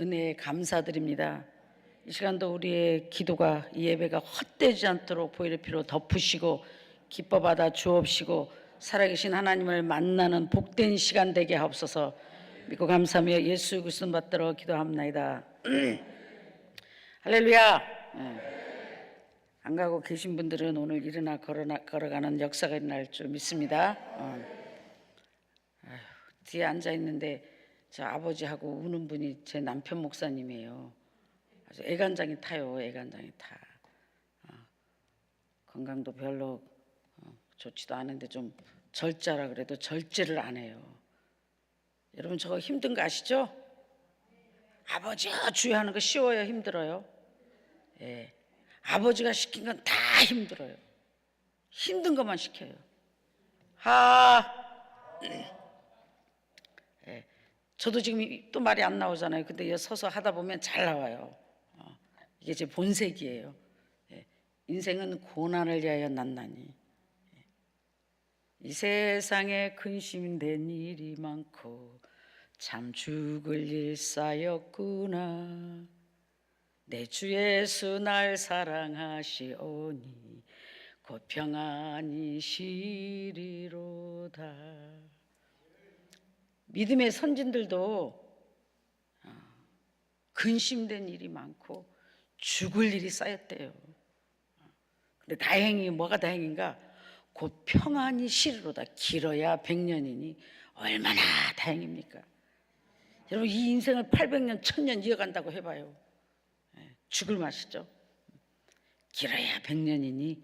은혜에 감사드립니다. 이 시간도 우리의 기도가, 이 예배가 헛되지 않도록 보혈의 피로 덮으시고 기뻐 받아 주옵시고 살아계신 하나님을 만나는 복된 시간 되게 하옵소서. 믿고 감사하며 예수 그리스도 받들어 기도합나이다. 할렐루야. 안 가고 계신 분들은 오늘 일어나 걸어가는 역사가 일어날 줄 믿습니다. 뒤에 앉아 있는데 저 아버지하고 우는 분이 제 남편 목사님이에요. 아주 애간장이 타요. 애간장이 타. 건강도 별로 좋지도 않은데 좀 절자라 그래도 절제를 안 해요. 여러분 저거 힘든 거 아시죠? 아버지가 주의하는 거 쉬워요, 힘들어요? 예. 아버지가 시킨 건 다 힘들어요. 힘든 것만 시켜요. 예. 저도 지금 또 말이 안 나오잖아요. 근데 서서 하다 보면 잘 나와요. 이게 제 본색이에요. 예. 인생은 고난을 위하여 난나니. 이 세상에 근심된 일이 많고 참 죽을 일 쌓였구나. 내 주 예수 날 사랑하시오니 곧 평안히 쉬리로다. 믿음의 선진들도 근심된 일이 많고 죽을 일이 쌓였대요. 근데 다행히 뭐가 다행인가? 곧 평안히 쉬리로다. 길어야 100년이니 얼마나 다행입니까? 여러분 이 인생을 800년 1000년 이어간다고 해봐요. 죽을 맛이죠. 길어야 100년이니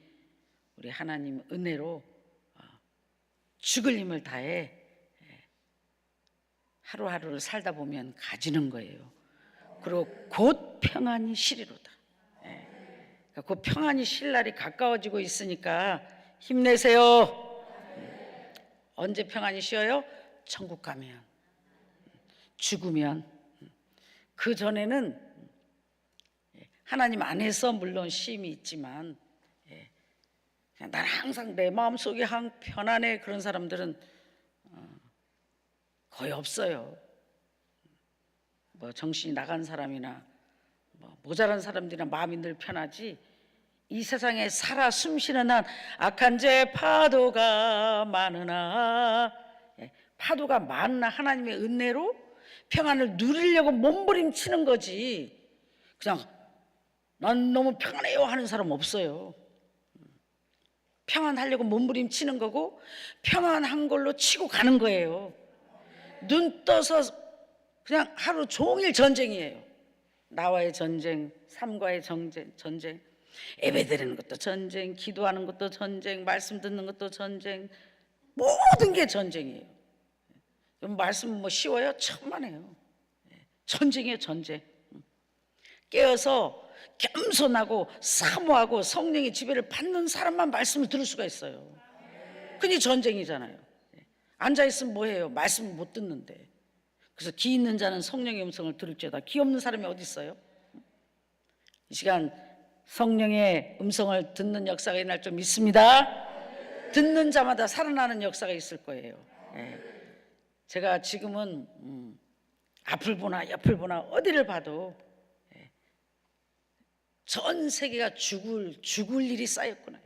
우리 하나님 은혜로 죽을 힘을 다해 하루하루를 살다 보면 가지는 거예요. 그리고 곧 평안히 쉬리로다. 곧 평안히 쉴 날이 가까워지고 있으니까 힘내세요. 언제 평안히 쉬어요? 천국 가면, 죽으면. 그 전에는 하나님 안에서 물론 쉼이 있지만 그냥 난 항상 내 마음속에 편안해, 그런 사람들은 거의 없어요. 뭐 정신이 나간 사람이나 뭐 모자란 사람들이나 마음이 늘 편하지, 이 세상에 살아 숨쉬는 한 악한 죄 파도가 많으나, 파도가 많으나 하나님의 은혜로 평안을 누리려고 몸부림치는 거지, 그냥 난 너무 평안해요 하는 사람 없어요. 평안하려고 몸부림치는 거고 평안한 걸로 치고 가는 거예요. 눈 떠서 그냥 하루 종일 전쟁이에요. 나와의 전쟁, 삶과의 전쟁, 예배드리는 것도 전쟁, 기도하는 것도 전쟁, 말씀 듣는 것도 전쟁, 모든 게 전쟁이에요. 말씀 뭐 쉬워요? 천만에요. 전쟁이에요, 전쟁. 깨어서 겸손하고 사모하고 성령의 지배를 받는 사람만 말씀을 들을 수가 있어요. 그게 전쟁이잖아요. 앉아있으면 뭐해요? 말씀을 못 듣는데. 그래서 기 있는 자는 성령의 음성을 들을지어다. 기 없는 사람이 어디 있어요? 이 시간 성령의 음성을 듣는 역사가 일어날 줄 믿습니다. 듣는 자마다 살아나는 역사가 있을 거예요. 제가 지금은 앞을 보나 옆을 보나 어디를 봐도 전 세계가 죽을 일이 쌓였구나.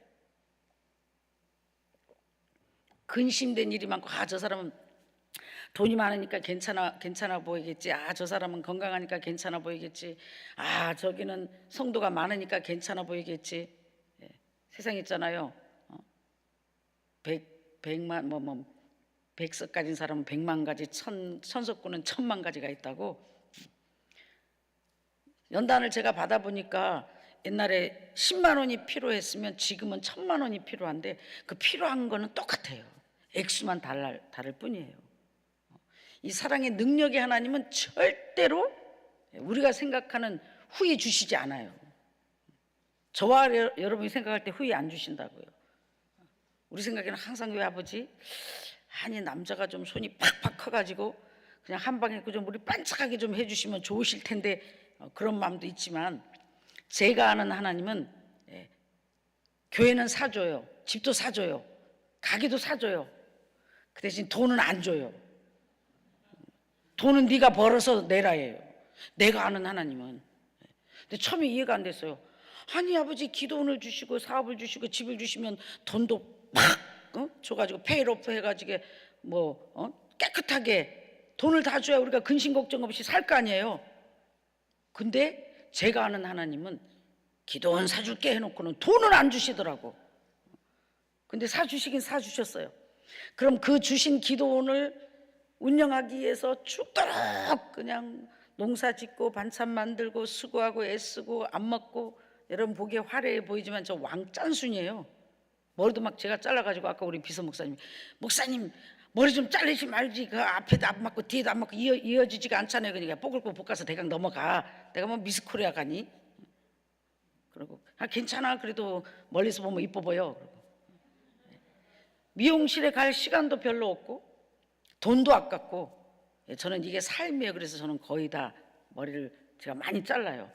근심된 일이 많고, 저 사람은 돈이 많으니까 괜찮아 보이겠지. 저 사람은 건강하니까 괜찮아 보이겠지. 저기는 성도가 많으니까 괜찮아 보이겠지. 세상 있잖아요. 백석 가진 사람은 100만 가지, 천석구는 1000만 가지가 있다고. 연단을 제가 받아보니까 옛날에 10만 원이 필요했으면 지금은 1000만 원이 필요한데, 그 필요한 거는 똑같아요. 액수만 다를 뿐이에요. 이 사랑의 능력의 하나님은 절대로 우리가 생각하는 후히 주시지 않아요. 저와 여러분이 생각할 때 후히 안 주신다고요. 우리 생각에는 항상 왜 아버지? 아니 남자가 좀 손이 팍팍 커가지고 그냥 한 방에 좀 우리 반짝하게 좀 해주시면 좋으실 텐데, 그런 마음도 있지만, 제가 아는 하나님은 교회는 사줘요, 집도 사줘요, 가게도 사줘요. 그 대신 돈은 안 줘요. 돈은 네가 벌어서 내라 해요. 내가 아는 하나님은. 근데 처음에 이해가 안 됐어요. 아니 아버지 기도원을 주시고 사업을 주시고 집을 주시면 돈도 막 줘가지고 페이로프 해가지고 깨끗하게 돈을 다 줘야 우리가 근심 걱정 없이 살 거 아니에요. 근데 제가 아는 하나님은 기도원 사줄게 해놓고는 돈을 안 주시더라고. 근데 사주시긴 사주셨어요. 그럼 그 주신 기도원을 운영하기 위해서 죽도록 그냥 농사 짓고 반찬 만들고 수고하고 애쓰고 안 먹고, 여러분 보기에 화려해 보이지만 저 왕짠순이에요. 머리도 막 제가 잘라가지고, 아까 우리 비서 목사님 머리 좀 자르지 말지, 그 앞에도 안 맞고 뒤에도 안 맞고 이어지지가 않잖아요. 그러니까 뽀글뽀글 볶아서 대강 넘어가. 내가 뭐 미스 코리아 가니? 그리고 괜찮아, 그래도 멀리서 보면 이뻐 보여. 미용실에 갈 시간도 별로 없고 돈도 아깝고, 저는 이게 삶이에요. 그래서 저는 거의 다 머리를 제가 많이 잘라요.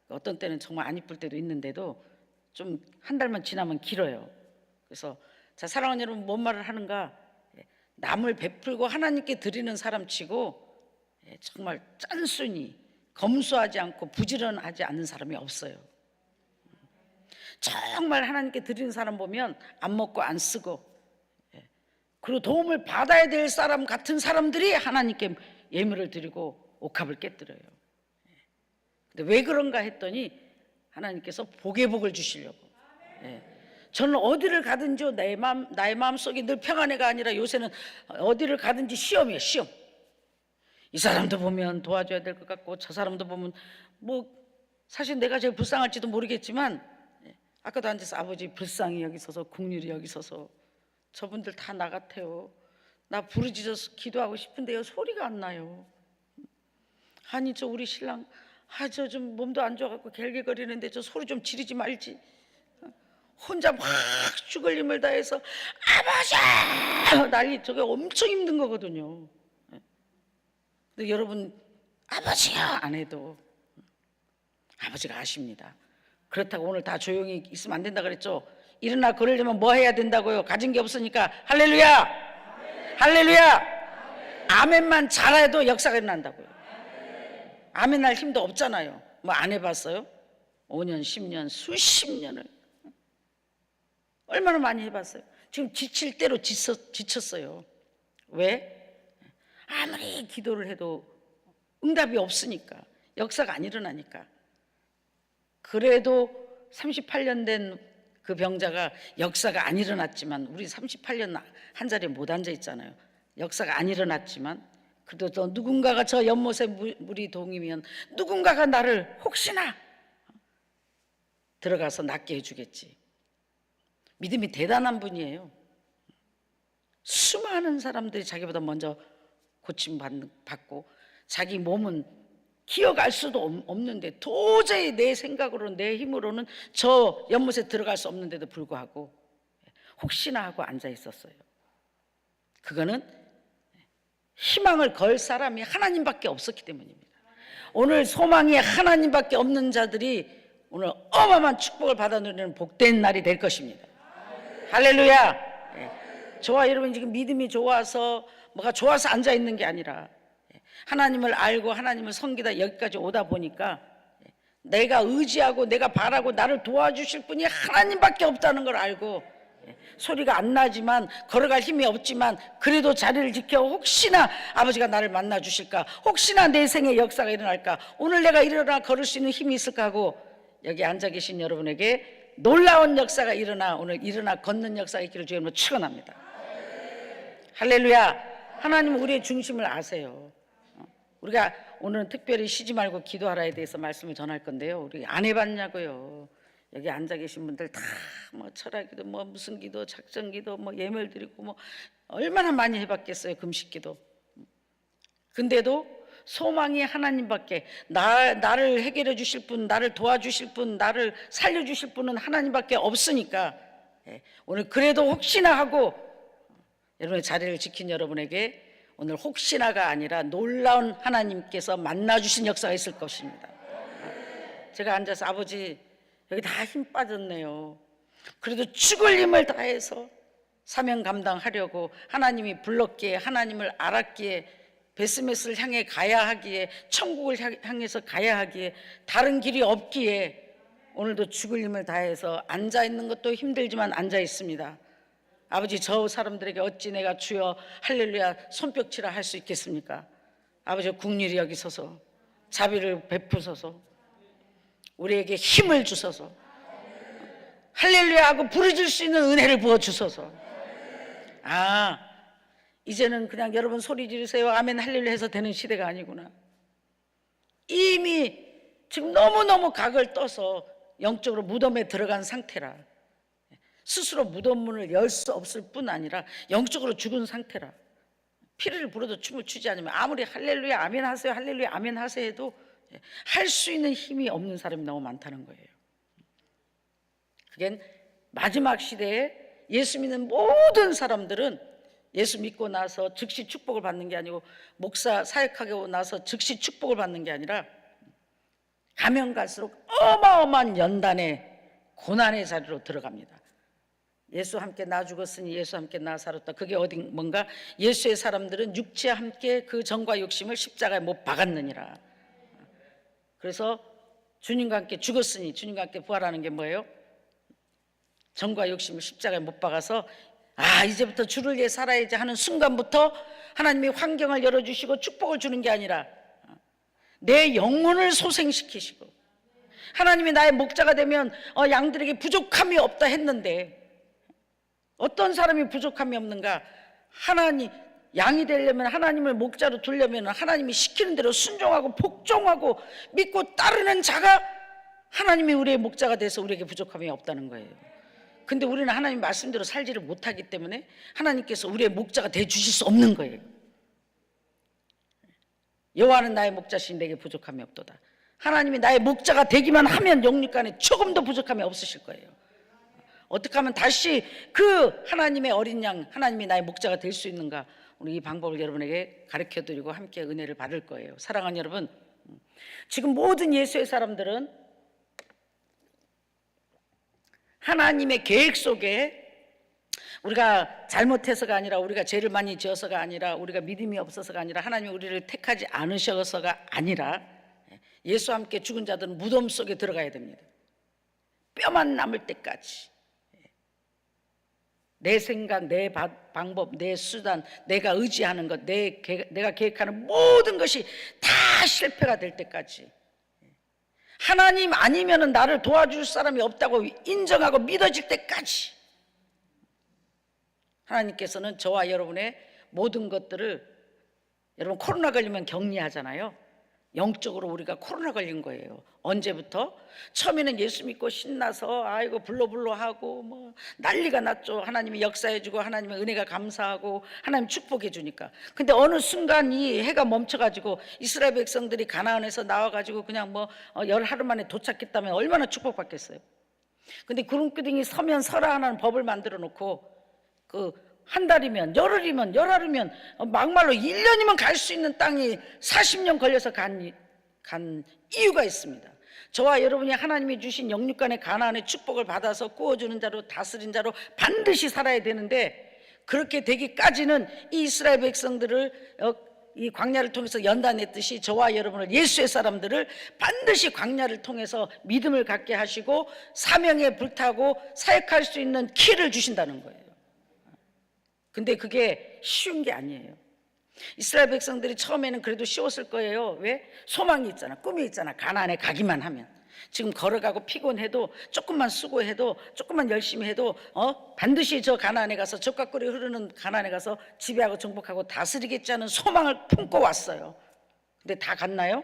어떤 때는 정말 안 이쁠 때도 있는데도 좀 한 달만 지나면 길어요. 그래서 자, 사랑하는 여러분, 뭔 말을 하는가? 남을 베풀고 하나님께 드리는 사람 치고 정말 짠순이, 검소하지 않고 부지런하지 않는 사람이 없어요. 정말 하나님께 드리는 사람 보면 안 먹고 안 쓰고, 그리고 도움을 받아야 될 사람 같은 사람들이 하나님께 예물을 드리고 옥합을 깨뜨려요. 근데 왜 그런가 했더니 하나님께서 복의 복을 주시려고. 저는 어디를 가든지 나의 마음속이 늘 평안해가 아니라 요새는 어디를 가든지 시험이에요. 시험. 이 사람도 보면 도와줘야 될 것 같고, 저 사람도 보면 사실 내가 제일 불쌍할지도 모르겠지만, 아까도 앉아서 아버지 불쌍히 여기 서서 국률이 여기 서서 저분들 다 나 같아요. 나 부르짖어서 기도하고 싶은데요, 소리가 안 나요. 아니 저 우리 신랑 저 좀 몸도 안 좋아갖고 갤갤거리는데 저 소리 좀 지르지 말지. 혼자 막 죽을 힘을 다해서 아버지 난리, 저게 엄청 힘든 거거든요. 근데 여러분, 아버지야 안 해도 아버지가 아십니다. 그렇다고 오늘 다 조용히 있으면 안 된다 그랬죠. 일어나 걸으려면 뭐 해야 된다고요? 가진 게 없으니까 할렐루야, 아멘. 할렐루야, 아멘. 아멘만 잘해도 역사가 일어난다고요. 아멘 할 힘도 없잖아요. 뭐 안 해봤어요? 5년 10년 수십 년을 얼마나 많이 해봤어요. 지금 지칠 대로 지쳤어요. 왜? 아무리 기도를 해도 응답이 없으니까, 역사가 안 일어나니까. 그래도 38년 된 그 병자가 역사가 안 일어났지만, 우리 38년 한 자리에 못 앉아 있잖아요. 역사가 안 일어났지만 그래도 또 누군가가 저 연못에 물이 동이면 누군가가 나를 혹시나 들어가서 낫게 해주겠지. 믿음이 대단한 분이에요. 수많은 사람들이 자기보다 먼저 고침받고 자기 몸은 기어갈 수도 없는데, 도저히 내 생각으로 내 힘으로는 저 연못에 들어갈 수 없는데도 불구하고 혹시나 하고 앉아 있었어요. 그거는 희망을 걸 사람이 하나님밖에 없었기 때문입니다. 오늘 소망이 하나님밖에 없는 자들이 오늘 어마어마한 축복을 받아 누리는 복된 날이 될 것입니다. 할렐루야. 저와 여러분 지금 믿음이 좋아서 뭐가 좋아서 앉아 있는 게 아니라, 하나님을 알고 하나님을 섬기다 여기까지 오다 보니까 내가 의지하고 내가 바라고 나를 도와주실 분이 하나님밖에 없다는 걸 알고, 소리가 안 나지만 걸어갈 힘이 없지만 그래도 자리를 지켜, 혹시나 아버지가 나를 만나 주실까, 혹시나 내 생에 역사가 일어날까, 오늘 내가 일어나 걸을 수 있는 힘이 있을까 하고 여기 앉아 계신 여러분에게 놀라운 역사가 일어나, 오늘 일어나 걷는 역사가 있기를 주님으로 축원합니다. 할렐루야. 하나님은 우리의 중심을 아세요. 우리가 오늘은 특별히 쉬지 말고 기도하라에 대해서 말씀을 전할 건데요, 우리 안 해봤냐고요. 여기 앉아 계신 분들 다 뭐 철학기도, 뭐 무슨 기도, 작전기도, 뭐 예물 드리고 뭐 얼마나 많이 해봤겠어요, 금식기도. 근데도 소망이 하나님밖에, 나를 해결해 주실 분, 나를 도와주실 분, 나를 살려주실 분은 하나님밖에 없으니까, 오늘 그래도 혹시나 하고 여러분의 자리를 지킨 여러분에게 오늘 혹시나가 아니라 놀라운 하나님께서 만나주신 역사가 있을 것입니다. 제가 앉아서 아버지 여기 다 힘 빠졌네요. 그래도 죽을 힘을 다해서 사명 감당하려고 하나님이 불렀기에, 하나님을 알았기에 베스메스를 향해 가야 하기에, 천국을 향해서 가야 하기에 다른 길이 없기에 오늘도 죽을 힘을 다해서 앉아 있는 것도 힘들지만 앉아 있습니다. 아버지, 저 사람들에게 어찌 내가 주여 할렐루야 손뼉치라 할 수 있겠습니까? 아버지, 국률이 여기서서 자비를 베푸소서, 우리에게 힘을 주소서, 할렐루야 하고 부르짖을 수 있는 은혜를 부어주소서. 이제는 그냥 여러분 소리 지르세요 아멘 할렐루야 해서 되는 시대가 아니구나. 이미 지금 너무너무 각을 떠서 영적으로 무덤에 들어간 상태라, 스스로 무덤 문을 열 수 없을 뿐 아니라 영적으로 죽은 상태라. 피를 불어도 춤을 추지 않으면 아무리 할렐루야 아멘 하세요 할렐루야 아멘 하세요 해도 할 수 있는 힘이 없는 사람이 너무 많다는 거예요. 그게 마지막 시대에 예수 믿는 모든 사람들은 예수 믿고 나서 즉시 축복을 받는 게 아니고, 목사 사역하고 나서 즉시 축복을 받는 게 아니라 가면 갈수록 어마어마한 연단의 고난의 자리로 들어갑니다. 예수 함께 나 죽었으니 예수 함께 나 살았다. 그게 어디 뭔가, 예수의 사람들은 육체와 함께 그 정과 욕심을 십자가에 못 박았느니라. 그래서 주님과 함께 죽었으니 주님과 함께 부활하는 게 뭐예요? 정과 욕심을 십자가에 못 박아서 이제부터 주를 위해 살아야지 하는 순간부터 하나님이 환경을 열어주시고 축복을 주는 게 아니라 내 영혼을 소생시키시고, 하나님이 나의 목자가 되면 양들에게 부족함이 없다 했는데 어떤 사람이 부족함이 없는가? 하나님, 양이 되려면, 하나님을 목자로 두려면 하나님이 시키는 대로 순종하고 복종하고 믿고 따르는 자가 하나님이 우리의 목자가 돼서 우리에게 부족함이 없다는 거예요. 근데 우리는 하나님 말씀대로 살지를 못하기 때문에 하나님께서 우리의 목자가 돼 주실 수 없는 거예요. 여호와는 나의 목자시니 내게 부족함이 없도다. 하나님이 나의 목자가 되기만 하면 영육간에 조금도 부족함이 없으실 거예요. 어떻게 하면 다시 그 하나님의 어린 양, 하나님이 나의 목자가 될 수 있는가? 우리 이 방법을 여러분에게 가르쳐드리고 함께 은혜를 받을 거예요. 사랑하는 여러분, 지금 모든 예수의 사람들은 하나님의 계획 속에, 우리가 잘못해서가 아니라, 우리가 죄를 많이 지어서가 아니라, 우리가 믿음이 없어서가 아니라, 하나님이 우리를 택하지 않으셔서가 아니라, 예수와 함께 죽은 자들은 무덤 속에 들어가야 됩니다. 뼈만 남을 때까지. 내 생각, 내 방법, 내 수단, 내가 의지하는 것, 내가 계획하는 모든 것이 다 실패가 될 때까지, 하나님 아니면 나를 도와줄 사람이 없다고 인정하고 믿어질 때까지 하나님께서는 저와 여러분의 모든 것들을, 여러분 코로나 걸리면 격리하잖아요. 영적으로 우리가 코로나 걸린 거예요. 언제부터? 처음에는 예수 믿고 신나서 아이고 불러불러하고 뭐 난리가 났죠. 하나님이 역사해주고 하나님의 은혜가 감사하고 하나님 축복해주니까. 근데 어느 순간 이 해가 멈춰가지고 이스라엘 백성들이 가나안에서 나와가지고 그냥 뭐 열하루 만에 도착했다면 얼마나 축복받겠어요. 근데 구름기둥이 서면 서라 하는 법을 만들어 놓고 한 달이면, 열흘이면, 열하루면, 막말로 1년이면 갈 수 있는 땅이 40년 걸려서 간 이유가 있습니다. 저와 여러분이 하나님이 주신 영육간의 가나안의 축복을 받아서 구워주는 자로, 다스린 자로 반드시 살아야 되는데, 그렇게 되기까지는 이 이스라엘 백성들을 이 광야를 통해서 연단했듯이 저와 여러분을, 예수의 사람들을 반드시 광야를 통해서 믿음을 갖게 하시고 사명에 불타고 사역할 수 있는 키를 주신다는 거예요. 근데 그게 쉬운 게 아니에요. 이스라엘 백성들이 처음에는 그래도 쉬웠을 거예요. 왜? 소망이 있잖아, 꿈이 있잖아. 가나안에 가기만 하면. 지금 걸어가고 피곤해도, 조금만 수고해도, 조금만 열심히 해도 반드시 저 가나안에 가서, 젖과 꿀이 흐르는 가나안에 가서 지배하고 정복하고 다스리겠지 하는 소망을 품고 왔어요. 근데 다 갔나요?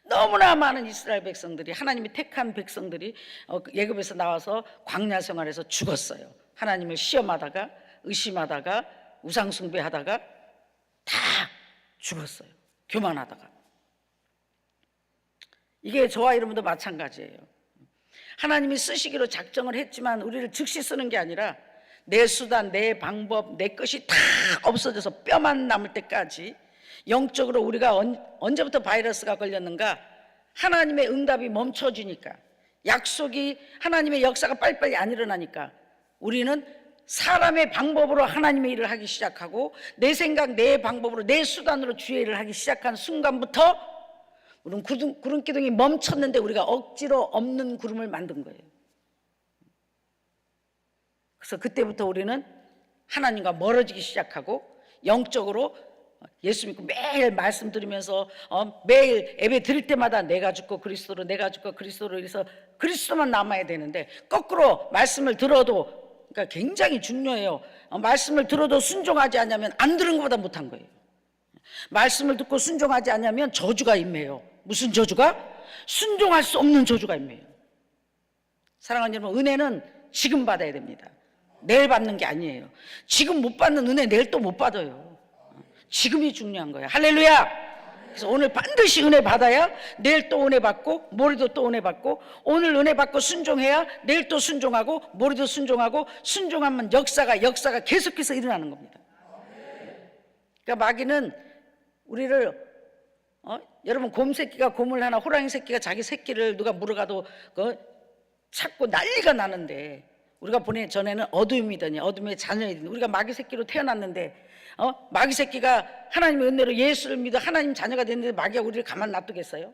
너무나 많은 이스라엘 백성들이, 하나님이 택한 백성들이 애굽에서 나와서 광야 생활에서 죽었어요. 하나님을 시험하다가, 의심하다가, 우상숭배하다가 다 죽었어요. 교만하다가. 이게 저와 여러분도 마찬가지예요. 하나님이 쓰시기로 작정을 했지만 우리를 즉시 쓰는 게 아니라 내 수단, 내 방법, 내 것이 다 없어져서 뼈만 남을 때까지, 영적으로 우리가 언제부터 바이러스가 걸렸는가? 하나님의 응답이 멈춰지니까, 약속이, 하나님의 역사가 빨리빨리 안 일어나니까 우리는 사람의 방법으로 하나님의 일을 하기 시작하고 내 생각, 내 방법으로, 내 수단으로 주의 일을 하기 시작한 순간부터 우리는 구름 기둥이 멈췄는데 우리가 억지로 없는 구름을 만든 거예요. 그래서 그때부터 우리는 하나님과 멀어지기 시작하고 영적으로 예수 믿고 매일 말씀 들으면서 매일 예배 드릴 때마다 내가 죽고 그리스도로, 내가 죽고 그리스도로 해서 그리스도만 남아야 되는데, 거꾸로 말씀을 들어도, 그러니까 굉장히 중요해요. 말씀을 들어도 순종하지 않으면 안 들은 것보다 못한 거예요. 말씀을 듣고 순종하지 않으면 저주가 임해요. 무슨 저주가? 순종할 수 없는 저주가 임해요. 사랑하는 여러분, 은혜는 지금 받아야 됩니다. 내일 받는 게 아니에요. 지금 못 받는 은혜 내일 또 못 받아요. 지금이 중요한 거예요. 할렐루야. 그래서 오늘 반드시 은혜 받아야 내일 또 은혜 받고 모레도 또 은혜 받고, 오늘 은혜 받고 순종해야 내일 또 순종하고 모레도 순종하고, 순종하면 역사가 계속해서 일어나는 겁니다. 그러니까 마귀는 우리를 여러분, 곰 새끼가 곰을 하나, 호랑이 새끼가 자기 새끼를 누가 물어가도 찾고 난리가 나는데, 우리가 보내 전에는 어둠이더니 어둠의 자녀이더니 우리가 마귀 새끼로 태어났는데 마귀 새끼가 하나님의 은혜로 예수를 믿어 하나님 자녀가 됐는데 마귀가 우리를 가만 놔두겠어요?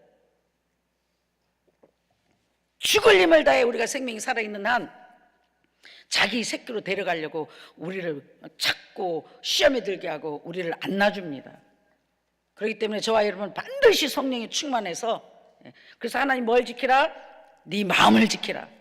죽을 힘을 다해 우리가 생명이 살아있는 한 자기 새끼로 데려가려고 우리를 찾고 시험에 들게 하고 우리를 안 놔줍니다. 그렇기 때문에 저와 여러분 반드시 성령이 충만해서, 그래서 하나님 뭘 지키라? 네 마음을 지키라.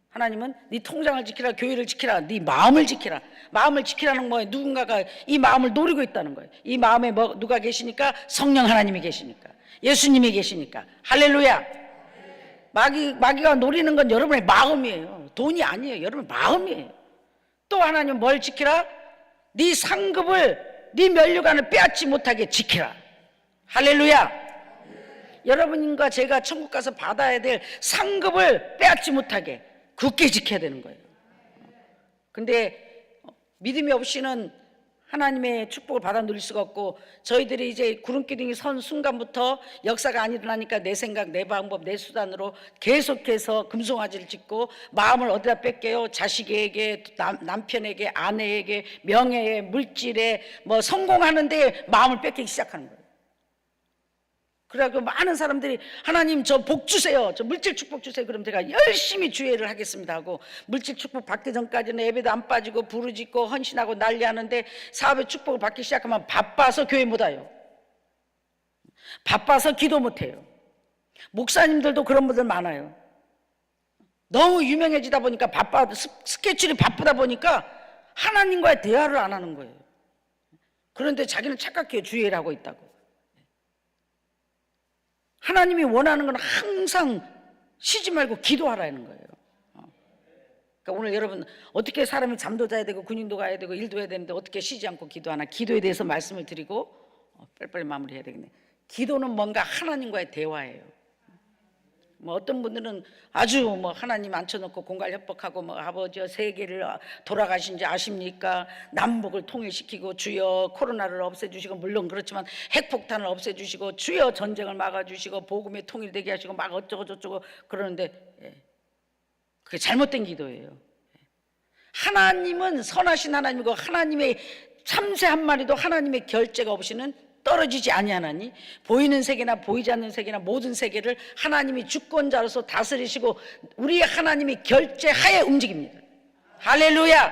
하나님은 네 통장을 지키라, 교회를 지키라, 네 마음을 지키라. 마음을 지키라는 뭐예요? 누군가가 이 마음을 노리고 있다는 거예요. 이 마음에 누가 계시니까? 성령 하나님이 계시니까, 예수님이 계시니까. 할렐루야. 마귀가 노리는 건 여러분의 마음이에요. 돈이 아니에요. 여러분의 마음이에요. 또 하나님 뭘 지키라? 네 상급을, 네 면류관을 빼앗지 못하게 지키라. 할렐루야. 여러분과 제가 천국 가서 받아야 될 상급을 빼앗지 못하게 굳게 지켜야 되는 거예요. 근데 믿음이 없이는 하나님의 축복을 받아 누릴 수가 없고, 저희들이 이제 구름기둥이 선 순간부터 역사가 안 일어나니까 내 생각, 내 방법, 내 수단으로 계속해서 금송아지를 짓고, 마음을 어디다 뺏겨요? 자식에게, 남편에게, 아내에게, 명예에, 물질에, 성공하는데 마음을 뺏기기 시작하는 거예요. 그래갖고 많은 사람들이 하나님 저 복 주세요, 저 물질 축복 주세요. 그럼 제가 열심히 주의를 하겠습니다 하고, 물질 축복 받기 전까지는 예배도 안 빠지고 부르짖고 헌신하고 난리하는데, 사업의 축복을 받기 시작하면 바빠서 교회 못 와요. 바빠서 기도 못 해요. 목사님들도 그런 분들 많아요. 너무 유명해지다 보니까 스케줄이 바쁘다 보니까 하나님과의 대화를 안 하는 거예요. 그런데 자기는 착각해요. 주의를 하고 있다고. 하나님이 원하는 건 항상 쉬지 말고 기도하라는 거예요. 그러니까 오늘 여러분, 어떻게 사람이 잠도 자야 되고 군인도 가야 되고 일도 해야 되는데 어떻게 쉬지 않고 기도하나? 기도에 대해서 말씀을 드리고 빨리빨리 마무리해야 되겠네. 기도는 뭔가 하나님과의 대화예요. 어떤 분들은 아주 하나님 앉혀놓고 공갈 협박하고 아버지여 세계를 돌아가신 지 아십니까? 남북을 통일시키고 주여 코로나를 없애주시고, 물론 그렇지만 핵폭탄을 없애주시고 주여 전쟁을 막아주시고 복음에 통일되게 하시고 막 어쩌고 저쩌고 그러는데, 그게 잘못된 기도예요. 하나님은 선하신 하나님이고, 하나님의 참새 한 마리도 하나님의 결재가 없이는 떨어지지 아니하나니, 보이는 세계나 보이지 않는 세계나 모든 세계를 하나님이 주권자로서 다스리시고 우리 하나님이 결재하에 움직입니다. 할렐루야.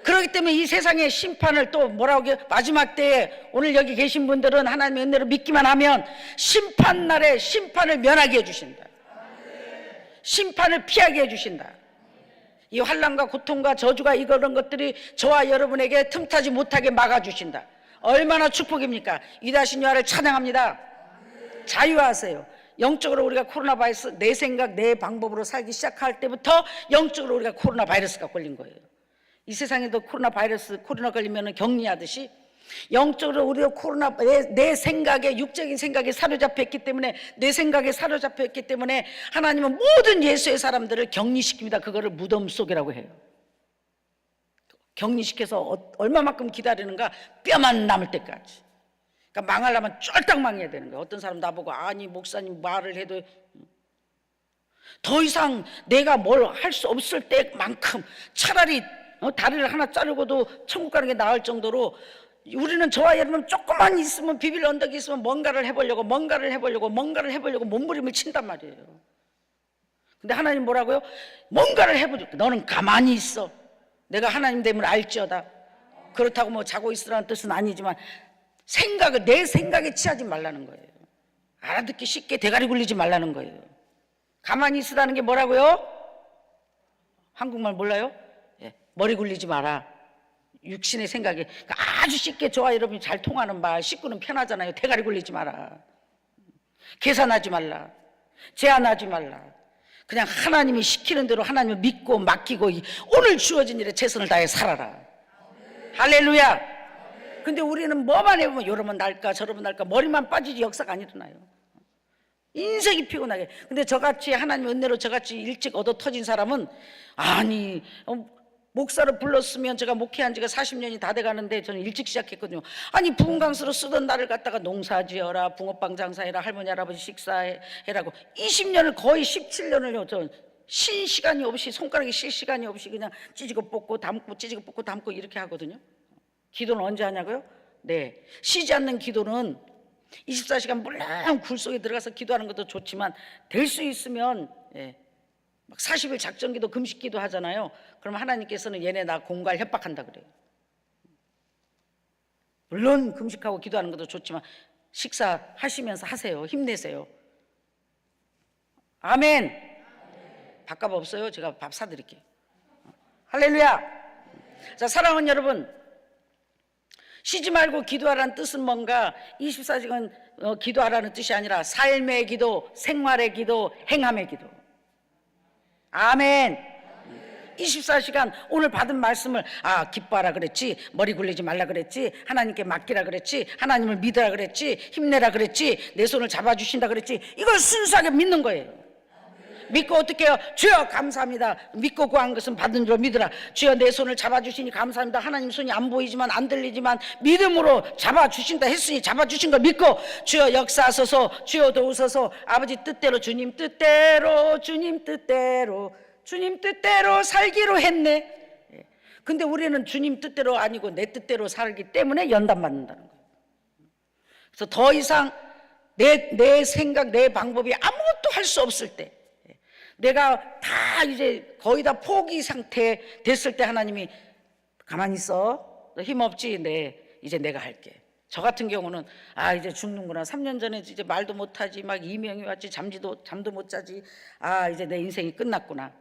그렇기 때문에 이 세상의 심판을 또 뭐라고, 마지막 때에 오늘 여기 계신 분들은 하나님의 은혜로 믿기만 하면 심판 날에 심판을 면하게 해주신다. 심판을 피하게 해주신다. 이 환난과 고통과 저주가 이런 것들이 저와 여러분에게 틈타지 못하게 막아주신다. 얼마나 축복입니까? 이다신 여호와를 찬양합니다. 자유하세요. 영적으로 우리가 코로나 바이러스, 내 생각, 내 방법으로 살기 시작할 때부터 영적으로 우리가 코로나 바이러스가 걸린 거예요. 이 세상에도 코로나 걸리면 격리하듯이 영적으로 우리가 내 생각에, 육적인 생각에 사로잡혔기 때문에, 내 생각에 사로잡혔기 때문에 하나님은 모든 예수의 사람들을 격리시킵니다. 그거를 무덤 속이라고 해요. 격리시켜서 얼마만큼 기다리는가? 뼈만 남을 때까지. 그러니까 망하려면 쫄딱 망해야 되는 거예요. 어떤 사람 나보고, 아니 목사님 말을 해도 더 이상 내가 뭘 할 수 없을 때만큼 차라리 다리를 하나 자르고도 천국 가는 게 나을 정도로 우리는 저와 여러분 조금만 있으면 비빌 언덕이 있으면 뭔가를 해보려고 몸부림을 친단 말이에요. 근데 하나님 뭐라고요? 뭔가를 해보려고. 너는 가만히 있어. 내가 하나님 됨을 알지어다. 그렇다고 뭐 자고 있으라는 뜻은 아니지만 내 생각에 취하지 말라는 거예요. 알아듣기 쉽게 대가리 굴리지 말라는 거예요. 가만히 있으라는 게 뭐라고요? 한국말 몰라요? 예, 머리 굴리지 마라. 육신의 생각에 아주 쉽게 저와 여러분이 잘 통하는 말. 식구는 편하잖아요. 대가리 굴리지 마라. 계산하지 말라. 제한하지 말라. 그냥 하나님이 시키는 대로 하나님을 믿고 맡기고 오늘 주어진 일에 최선을 다해 살아라. 할렐루야. 근데 우리는 뭐만 해보면 이러면 날까 저러면 날까 머리만 빠지지 역사가 안 일어나요. 인생이 피곤하게. 근데 저같이 하나님 은혜로 저같이 일찍 얻어 터진 사람은 아니 목사를 불렀으면 제가 목회한 지가 40년이 다 돼가는데 저는 일찍 시작했거든요. 아니 부흥강수로 쓰던 날을 갖다가 농사지어라, 붕어빵 장사해라, 할머니 할아버지 식사해라고 20년을 거의 17년을요 저 쉰 시간이 없이 손가락에 쉴 시간이 없이 그냥 찢고 뽑고 담고 찢고 뽑고 담고 이렇게 하거든요. 기도는 언제 하냐고요? 네, 쉬지 않는 기도는 24시간 물론 굴 속에 들어가서 기도하는 것도 좋지만 될 수 있으면 막 40일 작정기도 금식기도 하잖아요. 그럼 하나님께서는 얘네 나 공갈 협박한다 그래요. 물론 금식하고 기도하는 것도 좋지만 식사하시면서 하세요. 힘내세요. 아멘. 밥값 없어요? 제가 밥 사드릴게요. 할렐루야. 자, 사랑하는 여러분, 쉬지 말고 기도하라는 뜻은 뭔가 24시간 기도하라는 뜻이 아니라 삶의 기도, 생활의 기도, 행함의 기도. 아멘. 24시간 오늘 받은 말씀을 기뻐하라 그랬지, 머리 굴리지 말라 그랬지, 하나님께 맡기라 그랬지, 하나님을 믿으라 그랬지, 힘내라 그랬지, 내 손을 잡아주신다 그랬지, 이걸 순수하게 믿는 거예요. 믿고 어떻게 해요? 주여 감사합니다. 믿고 구한 것은 받은 줄 믿으라. 주여 내 손을 잡아주시니 감사합니다. 하나님 손이 안 보이지만 안 들리지만 믿음으로 잡아주신다 했으니 잡아주신 걸 믿고 주여 역사하소서, 주여 도우소서, 아버지 뜻대로 주님 뜻대로 주님 뜻대로 주님 뜻대로 살기로 했네. 근데 우리는 주님 뜻대로 아니고 내 뜻대로 살기 때문에 연단받는다는 거예요. 그래서 더 이상 내 생각 내 방법이 아무것도 할 수 없을 때, 내가 다 이제 거의 다 포기 상태 됐을 때 하나님이 가만히 있어, 너 힘없지? 네, 이제 내가 할게. 저 같은 경우는 이제 죽는구나. 3년 전에 이제 말도 못하지, 막 이명이 왔지, 잠도 못 자지, 이제 내 인생이 끝났구나.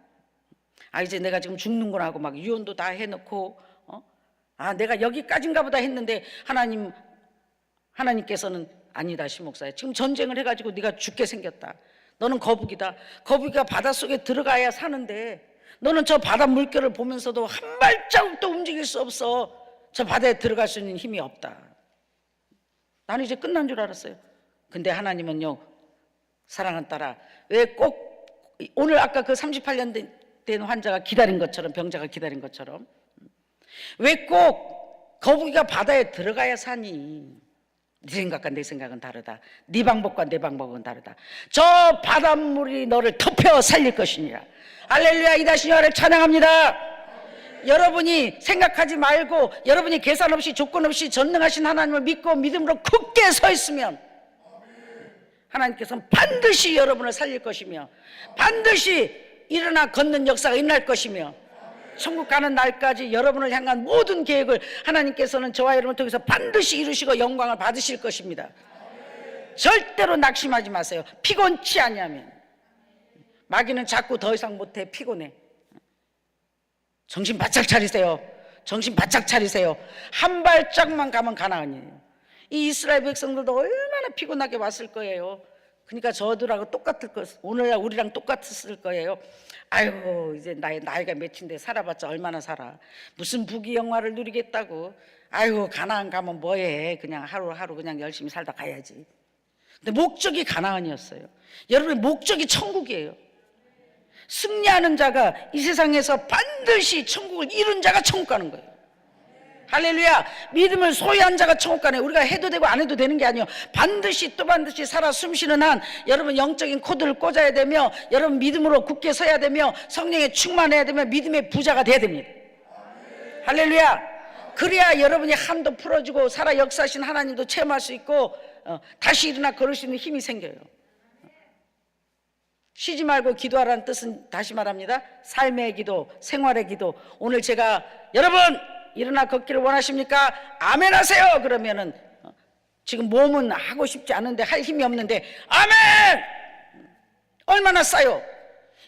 이제 내가 지금 죽는구나 하고 막 유언도 다 해놓고 내가 여기까지인가 보다 했는데 하나님께서는 아니다 시목사야, 지금 전쟁을 해가지고 네가 죽게 생겼다. 너는 거북이다. 거북이가 바닷속에 들어가야 사는데 너는 저 바다 물결을 보면서도 한 발자국도 움직일 수 없어. 저 바다에 들어갈 수 있는 힘이 없다. 나는 이제 끝난 줄 알았어요. 근데 하나님은요, 사랑하는 딸아, 왜 꼭 오늘 아까 그 38년 된 환자가 기다린 것처럼, 병자가 기다린 것처럼 왜 꼭 거북이가 바다에 들어가야 사니? 네 생각과 내 생각은 다르다. 네 방법과 내 방법은 다르다. 저 바닷물이 너를 덮여 살릴 것이니라. 할렐루야. 이다시 여호와를 찬양합니다. 여러분이 생각하지 말고 여러분이 계산 없이 조건 없이 전능하신 하나님을 믿고 믿음으로 굳게 서 있으면 하나님께서는 반드시 여러분을 살릴 것이며 반드시 일어나 걷는 역사가 일어날 것이며 천국 가는 날까지 여러분을 향한 모든 계획을 하나님께서는 저와 여러분을 통해서 반드시 이루시고 영광을 받으실 것입니다. 절대로 낙심하지 마세요. 피곤치 아니하면. 마귀는 자꾸 더 이상 못해, 피곤해. 정신 바짝 차리세요. 정신 바짝 차리세요. 한 발짝만 가면 가나안이에요. 이 이스라엘 백성들도 얼마나 피곤하게 왔을 거예요. 그러니까 저들하고 똑같을 거, 오늘날 우리랑 똑같았을 거예요. 아이고 이제 나이가 몇인데 살아봤자 얼마나 살아. 무슨 부귀영화를 누리겠다고. 아이고 가나안 가면 뭐해. 그냥 하루하루 그냥 열심히 살다 가야지. 근데 목적이 가나안이었어요. 여러분의 목적이 천국이에요. 승리하는 자가 이 세상에서 반드시 천국을 이룬 자가 천국 가는 거예요. 할렐루야. 믿음을 소유한 자가 천국 가네. 우리가 해도 되고 안 해도 되는 게 아니에요. 반드시 또 반드시 살아 숨쉬는 한 여러분 영적인 코드를 꽂아야 되며 여러분 믿음으로 굳게 서야 되며 성령에 충만해야 되며 믿음의 부자가 돼야 됩니다. 할렐루야. 그래야 여러분이 한도 풀어지고 살아 역사하신 하나님도 체험할 수 있고 다시 일어나 걸을 수 있는 힘이 생겨요. 쉬지 말고 기도하라는 뜻은 다시 말합니다. 삶의 기도, 생활의 기도. 오늘 제가 여러분 일어나 걷기를 원하십니까? 아멘 하세요. 그러면은 지금 몸은 하고 싶지 않은데 할 힘이 없는데 아멘! 얼마나 싸요?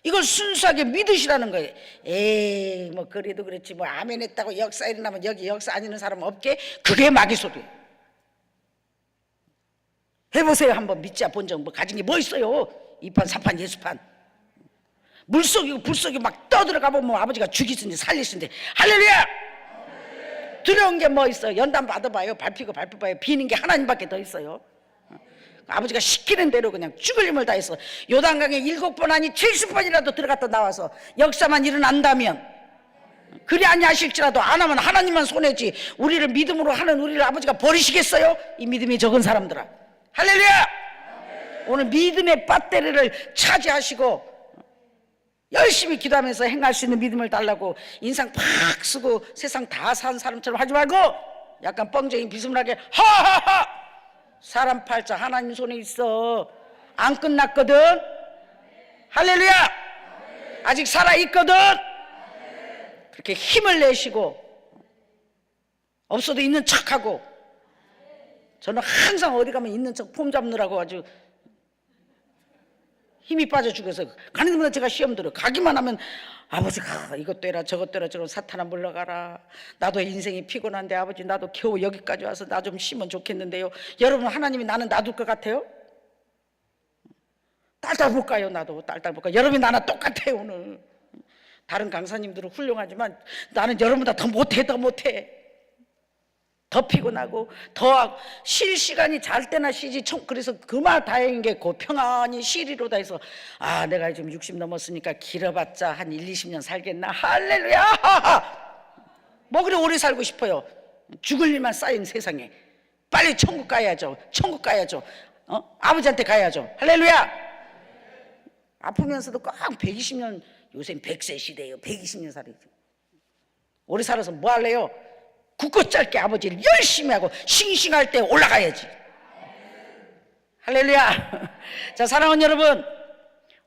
이걸 순수하게 믿으시라는 거예요. 에이 뭐 그래도 그렇지 뭐 아멘 했다고 역사 일어나면 여기 역사 아니는 사람 없게? 그게 마귀 소리예요. 해보세요. 한번 믿자 본 적 뭐 가진 게 뭐 있어요? 2판 3판 예수판 물속이고 불속이고 막 떠들어가 보면 아버지가 죽이신지 살리신지. 할렐루야. 두려운 게 뭐 있어? 연단 받아봐요. 밟히고 밟혀봐요. 비는 게 하나님밖에 더 있어요. 아버지가 시키는 대로 그냥 죽을 힘을 다해서 요단강에 7번 아니 70번이라도 들어갔다 나와서 역사만 일어난다면, 그리 아니하실지라도 안 하면 하나님만 손해지 우리를 믿음으로 하는 우리를 아버지가 버리시겠어요? 이 믿음이 적은 사람들아. 할렐루야. 오늘 믿음의 배터리를 차지하시고 열심히 기도하면서 행할 수 있는 믿음을 달라고 인상 팍 쓰고 세상 다 산 사람처럼 하지 말고 약간 뻥쟁이 비스무리하게 하하하. 사람 팔자 하나님 손에 있어. 안 끝났거든. 할렐루야. 아직 살아있거든. 그렇게 힘을 내시고 없어도 있는 척하고. 저는 항상 어디 가면 있는 척 폼 잡느라고 아주 힘이 빠져 죽어서 가는 데마다 제가 시험 들어. 가기만 하면 아버지가 이것도 해라 저것도 해라 저런 사탄아 물러가라. 나도 인생이 피곤한데 아버지 나도 겨우 여기까지 와서 나 좀 쉬면 좋겠는데요. 여러분 하나님이 나는 놔둘 것 같아요? 딸딸 볼까요? 나도 딸딸 볼까요? 여러분이 나랑 똑같아요. 오늘 다른 강사님들은 훌륭하지만 나는 여러분보다 더 못해. 더 피곤하고 더 쉴 시간이 잘 때나 쉬지. 그래서 그말 다행인 게 그 평안히 쉬리로다 해서 아 내가 지금 60 넘었으니까 길어봤자 한 1, 20년 살겠나. 할렐루야. 뭐 그리 오래 살고 싶어요? 죽을 일만 쌓인 세상에 빨리 천국 가야죠. 아버지한테 가야죠. 할렐루야. 아프면서도 꼭 120년, 요새 100세 시대예요. 120년 살이죠. 오래 살아서 뭐 할래요? 굳고 짧게 아버지를 열심히 하고 싱싱할 때 올라가야지. 할렐루야. 자 사랑하는 여러분,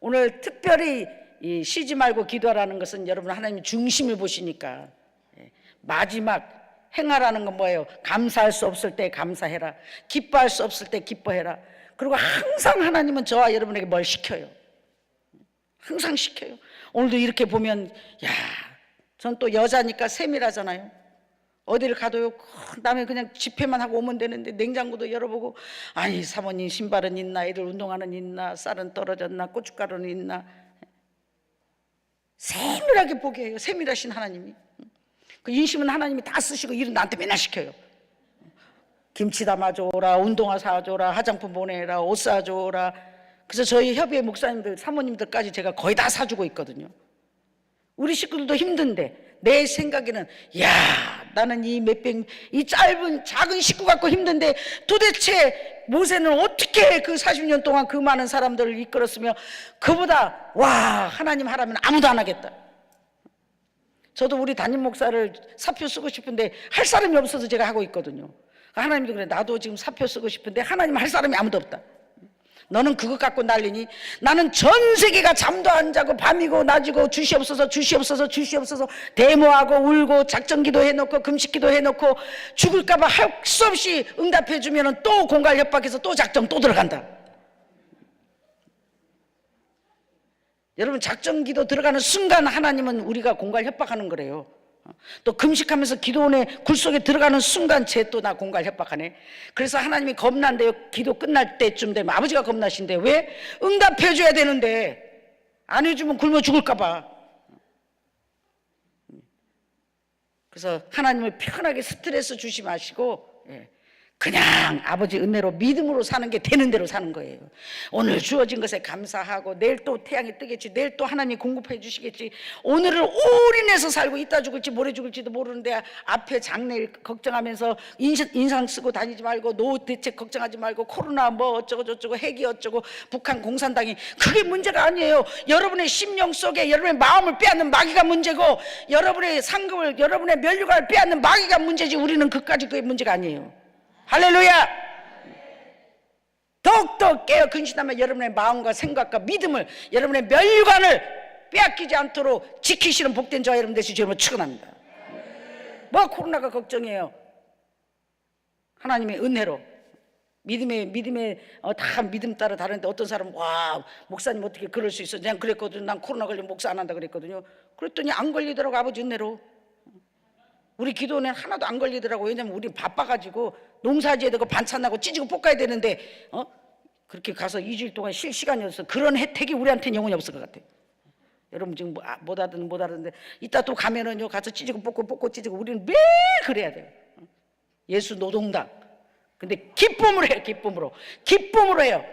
오늘 특별히 이 쉬지 말고 기도하라는 것은 여러분 하나님 중심을 보시니까 마지막 행하라는 건 뭐예요? 감사할 수 없을 때 감사해라. 기뻐할 수 없을 때 기뻐해라. 그리고 항상 하나님은 저와 여러분에게 뭘 시켜요. 항상 시켜요. 오늘도 이렇게 보면 야, 전 또 여자니까 세밀하잖아요. 어디를 가도요 남의 그냥 집회만 하고 오면 되는데 냉장고도 열어보고 아니 사모님 신발은 있나, 애들 운동화는 있나, 쌀은 떨어졌나, 고춧가루는 있나. 세밀하게 보게 해요. 세밀하신 하나님이. 그 인심은 하나님이 다 쓰시고 일은 나한테 맨날 시켜요. 김치 담아줘라, 운동화 사줘라, 화장품 보내라, 옷 사줘라. 그래서 저희 협의회 목사님들 사모님들까지 제가 거의 다 사주고 있거든요. 우리 식구들도 힘든데 내 생각에는 야 나는 이 짧은 작은 식구 갖고 힘든데 도대체 모세는 어떻게 그 40년 동안 그 많은 사람들을 이끌었으며 그보다 와 하나님 하라면 아무도 안 하겠다. 저도 우리 담임 목사를 사표 쓰고 싶은데 할 사람이 없어서 제가 하고 있거든요. 하나님도 그래 나도 지금 사표 쓰고 싶은데 하나님 할 사람이 아무도 없다. 너는 그것 갖고 난리니? 나는 전 세계가 잠도 안 자고 밤이고 낮이고 주시옵소서 데모하고 울고 작정기도 해놓고 금식기도 해놓고 죽을까봐 할 수 없이 응답해주면 또 공갈 협박해서 또 작정 또 들어간다. 여러분 작정기도 들어가는 순간 하나님은 우리가 공갈 협박하는 거래요. 또 금식하면서 기도원에 굴 속에 들어가는 순간 쟤 또 나 공갈 협박하네. 그래서 하나님이 겁난대요. 기도 끝날 때쯤 되면 아버지가 겁나신대. 왜? 응답해줘야 되는데 안 해주면 굶어 죽을까봐. 그래서 하나님을 편하게 스트레스 주지 마시고 그냥 아버지 은혜로 믿음으로 사는 게 되는 대로 사는 거예요. 오늘 주어진 것에 감사하고 내일 또 태양이 뜨겠지, 내일 또 하나님이 공급해 주시겠지, 오늘을 올인해서 살고 이따 죽을지 모레 죽을지도 모르는데 앞에 장래일 걱정하면서 인상 쓰고 다니지 말고, 노후 대책 걱정하지 말고, 코로나 뭐 어쩌고 저쩌고 핵이 어쩌고 북한 공산당이, 그게 문제가 아니에요. 여러분의 심령 속에 여러분의 마음을 빼앗는 마귀가 문제고, 여러분의 상급을, 여러분의 면류관을 빼앗는 마귀가 문제지, 우리는 그까지 그게 문제가 아니에요. 할렐루야. 더욱더 깨어 근신하면 여러분의 마음과 생각과 믿음을, 여러분의 멸관을 빼앗기지 않도록 지키시는 복된 저와 여러분 되시기 주님을 축원합니다. 뭐 코로나가 걱정이에요. 하나님의 은혜로 믿음에 다 믿음 따라 다른데, 어떤 사람은 와 목사님 어떻게 그럴 수 있어, 그냥 그랬거든요. 난 코로나 걸리면 목사 안 한다 그랬거든요. 그랬더니 안 걸리더라고, 아버지 은혜로. 우리 기도는 하나도 안 걸리더라고. 왜냐면 우리 바빠가지고 농사지어야 되고 반찬하고 찌지고 볶아야 되는데 그렇게 가서 2주일 동안 쉴 시간이 없어. 그런 혜택이 우리한테는 영원히 없을 것 같아요. 여러분 지금 못 알아듣는데 이따 또 가면은요, 가서 찌지고 볶고 찌지고, 우리는 매일 그래야 돼요. 예수 노동당. 근데 기쁨으로 해요. 기쁨으로 해요.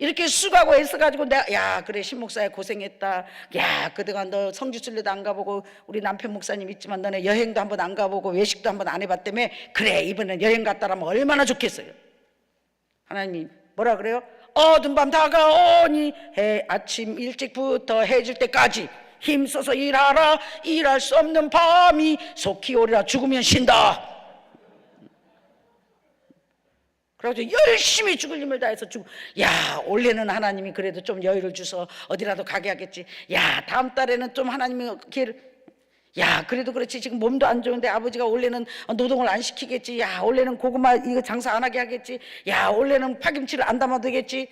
이렇게 수고하고 애써가지고 내가, 야 그래 신목사야 고생했다, 야 그동안 너 성지순례도 안 가보고 우리 남편 목사님 있지만 너네 여행도 한번 안 가보고 외식도 한번 안 해봤다며, 그래 이번엔 여행 갔다라면 얼마나 좋겠어요. 하나님이 뭐라 그래요? 어두운 밤 다가오니 아침 일찍부터 해질 때까지 힘써서 일하라. 일할 수 없는 밤이 속히 오리라. 죽으면 쉰다. 그래가지고 열심히 죽을 힘을 다해서 야 올해는 하나님이 그래도 좀 여유를 주서 어디라도 가게 하겠지. 야 다음 달에는 좀 하나님이 기회를, 야 그래도 그렇지 지금 몸도 안 좋은데 아버지가 올해는 노동을 안 시키겠지. 야 올해는 고구마 이거 장사 안 하게 하겠지. 야 올해는 파김치를 안 담아도 되겠지.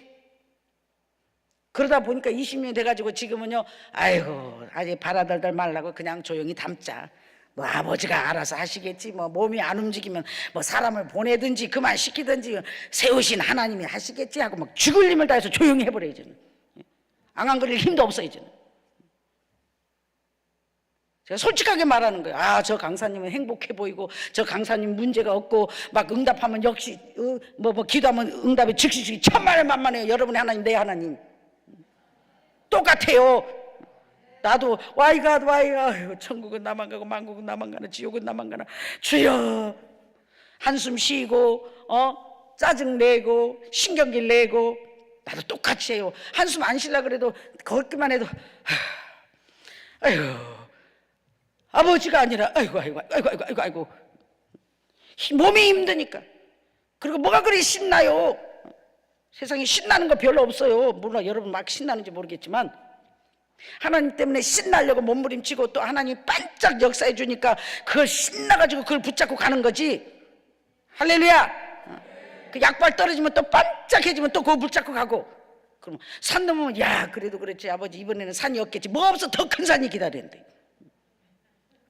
그러다 보니까 20년이 돼가지고 지금은요, 아이고 아직 바라달달 말라고 그냥 조용히 담자. 뭐 아버지가 알아서 하시겠지. 뭐 몸이 안 움직이면 뭐 사람을 보내든지 그만 시키든지 세우신 하나님이 하시겠지 하고 막 죽을 힘을 다해서 조용히 해버려. 이제는 안 그릴 힘도 없어. 이제는 제가 솔직하게 말하는 거예요. 아 저 강사님은 행복해 보이고 저 강사님 문제가 없고 막 응답하면 역시 뭐 기도하면 응답이 즉시 천만에 만만해요. 여러분의 하나님 내 하나님 똑같아요. 나도 와이가 천국은 나만 가고 만국은 나만 가나 지옥은 나만 가나. 주여 한숨 쉬고 짜증 내고 신경질 내고 나도 똑같이 해요. 한숨 안 쉬려 그래도 걷기만 해도 아이고 아버지가 아니라 아이고 몸이 힘드니까. 그리고 뭐가 그리 신나요? 세상에 신나는 거 별로 없어요. 물론 여러분 막 신나는지 모르겠지만 하나님 때문에 신나려고 몸부림치고 또 하나님이 반짝 역사해 주니까 그걸 신나가지고 그걸 붙잡고 가는 거지. 할렐루야. 그 약발 떨어지면 또 반짝해지면 또 그거 붙잡고 가고. 그럼 산 넘으면 야 그래도 그렇지 아버지 이번에는 산이 없겠지. 뭐 없어. 더 큰 산이 기다리는데.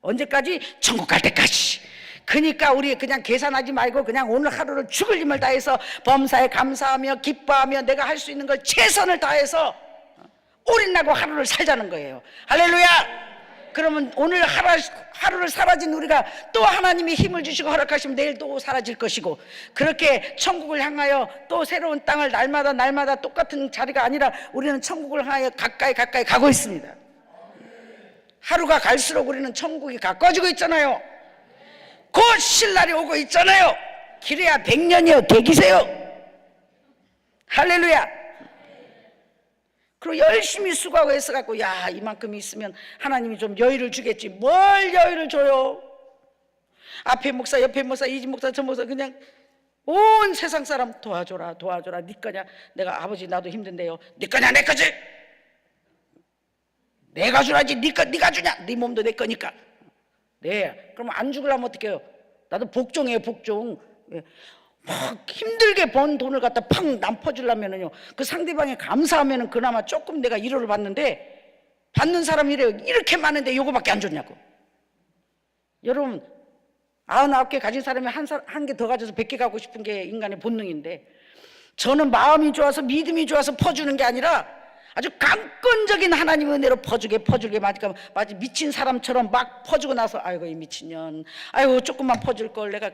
언제까지? 천국 갈 때까지. 그러니까 우리 그냥 계산하지 말고 그냥 오늘 하루를 죽을 힘을 다해서 범사에 감사하며 기뻐하며 내가 할 수 있는 걸 최선을 다해서 올인하고 하루를 살자는 거예요. 할렐루야. 그러면 오늘 하루를 사라진 우리가 또 하나님이 힘을 주시고 허락하시면 내일 또 사라질 것이고, 그렇게 천국을 향하여 또 새로운 땅을 날마다 똑같은 자리가 아니라 우리는 천국을 향하여 가까이 가고 있습니다. 하루가 갈수록 우리는 천국이 가까워지고 있잖아요. 곧 신날이 오고 있잖아요. 길어야 100년이요 대기세요. 할렐루야. 그리고 열심히 수고하고 애써갖고 야 이만큼 있으면 하나님이 좀 여유를 주겠지. 뭘 여유를 줘요. 앞에 목사 옆에 목사 이 집 목사 저 목사 그냥 온 세상 사람 도와줘라 네 거냐. 내가 아버지 나도 힘든데요. 네 거냐 내 거지. 내가 주라지 네가 주냐. 네 몸도 내 거니까. 네 그럼 안 죽으려면 어떡해요. 나도 복종이에요. 복종. 막 힘들게 번 돈을 갖다 팍 남퍼주려면은요, 그 상대방이 감사하면은 그나마 조금 내가 위로를 받는데, 받는 사람이 이래요. 이렇게 많은데 요거밖에 안 줬냐고. 여러분 99개 가진 사람이 한 개 더 가져서 100개 가고 싶은 게 인간의 본능인데, 저는 마음이 좋아서 믿음이 좋아서 퍼주는 게 아니라 아주 강권적인 하나님의 은혜로 퍼주게 마치 미친 사람처럼 막 퍼주고 나서 아이고 이 미친년, 아이고 조금만 퍼줄 걸, 내가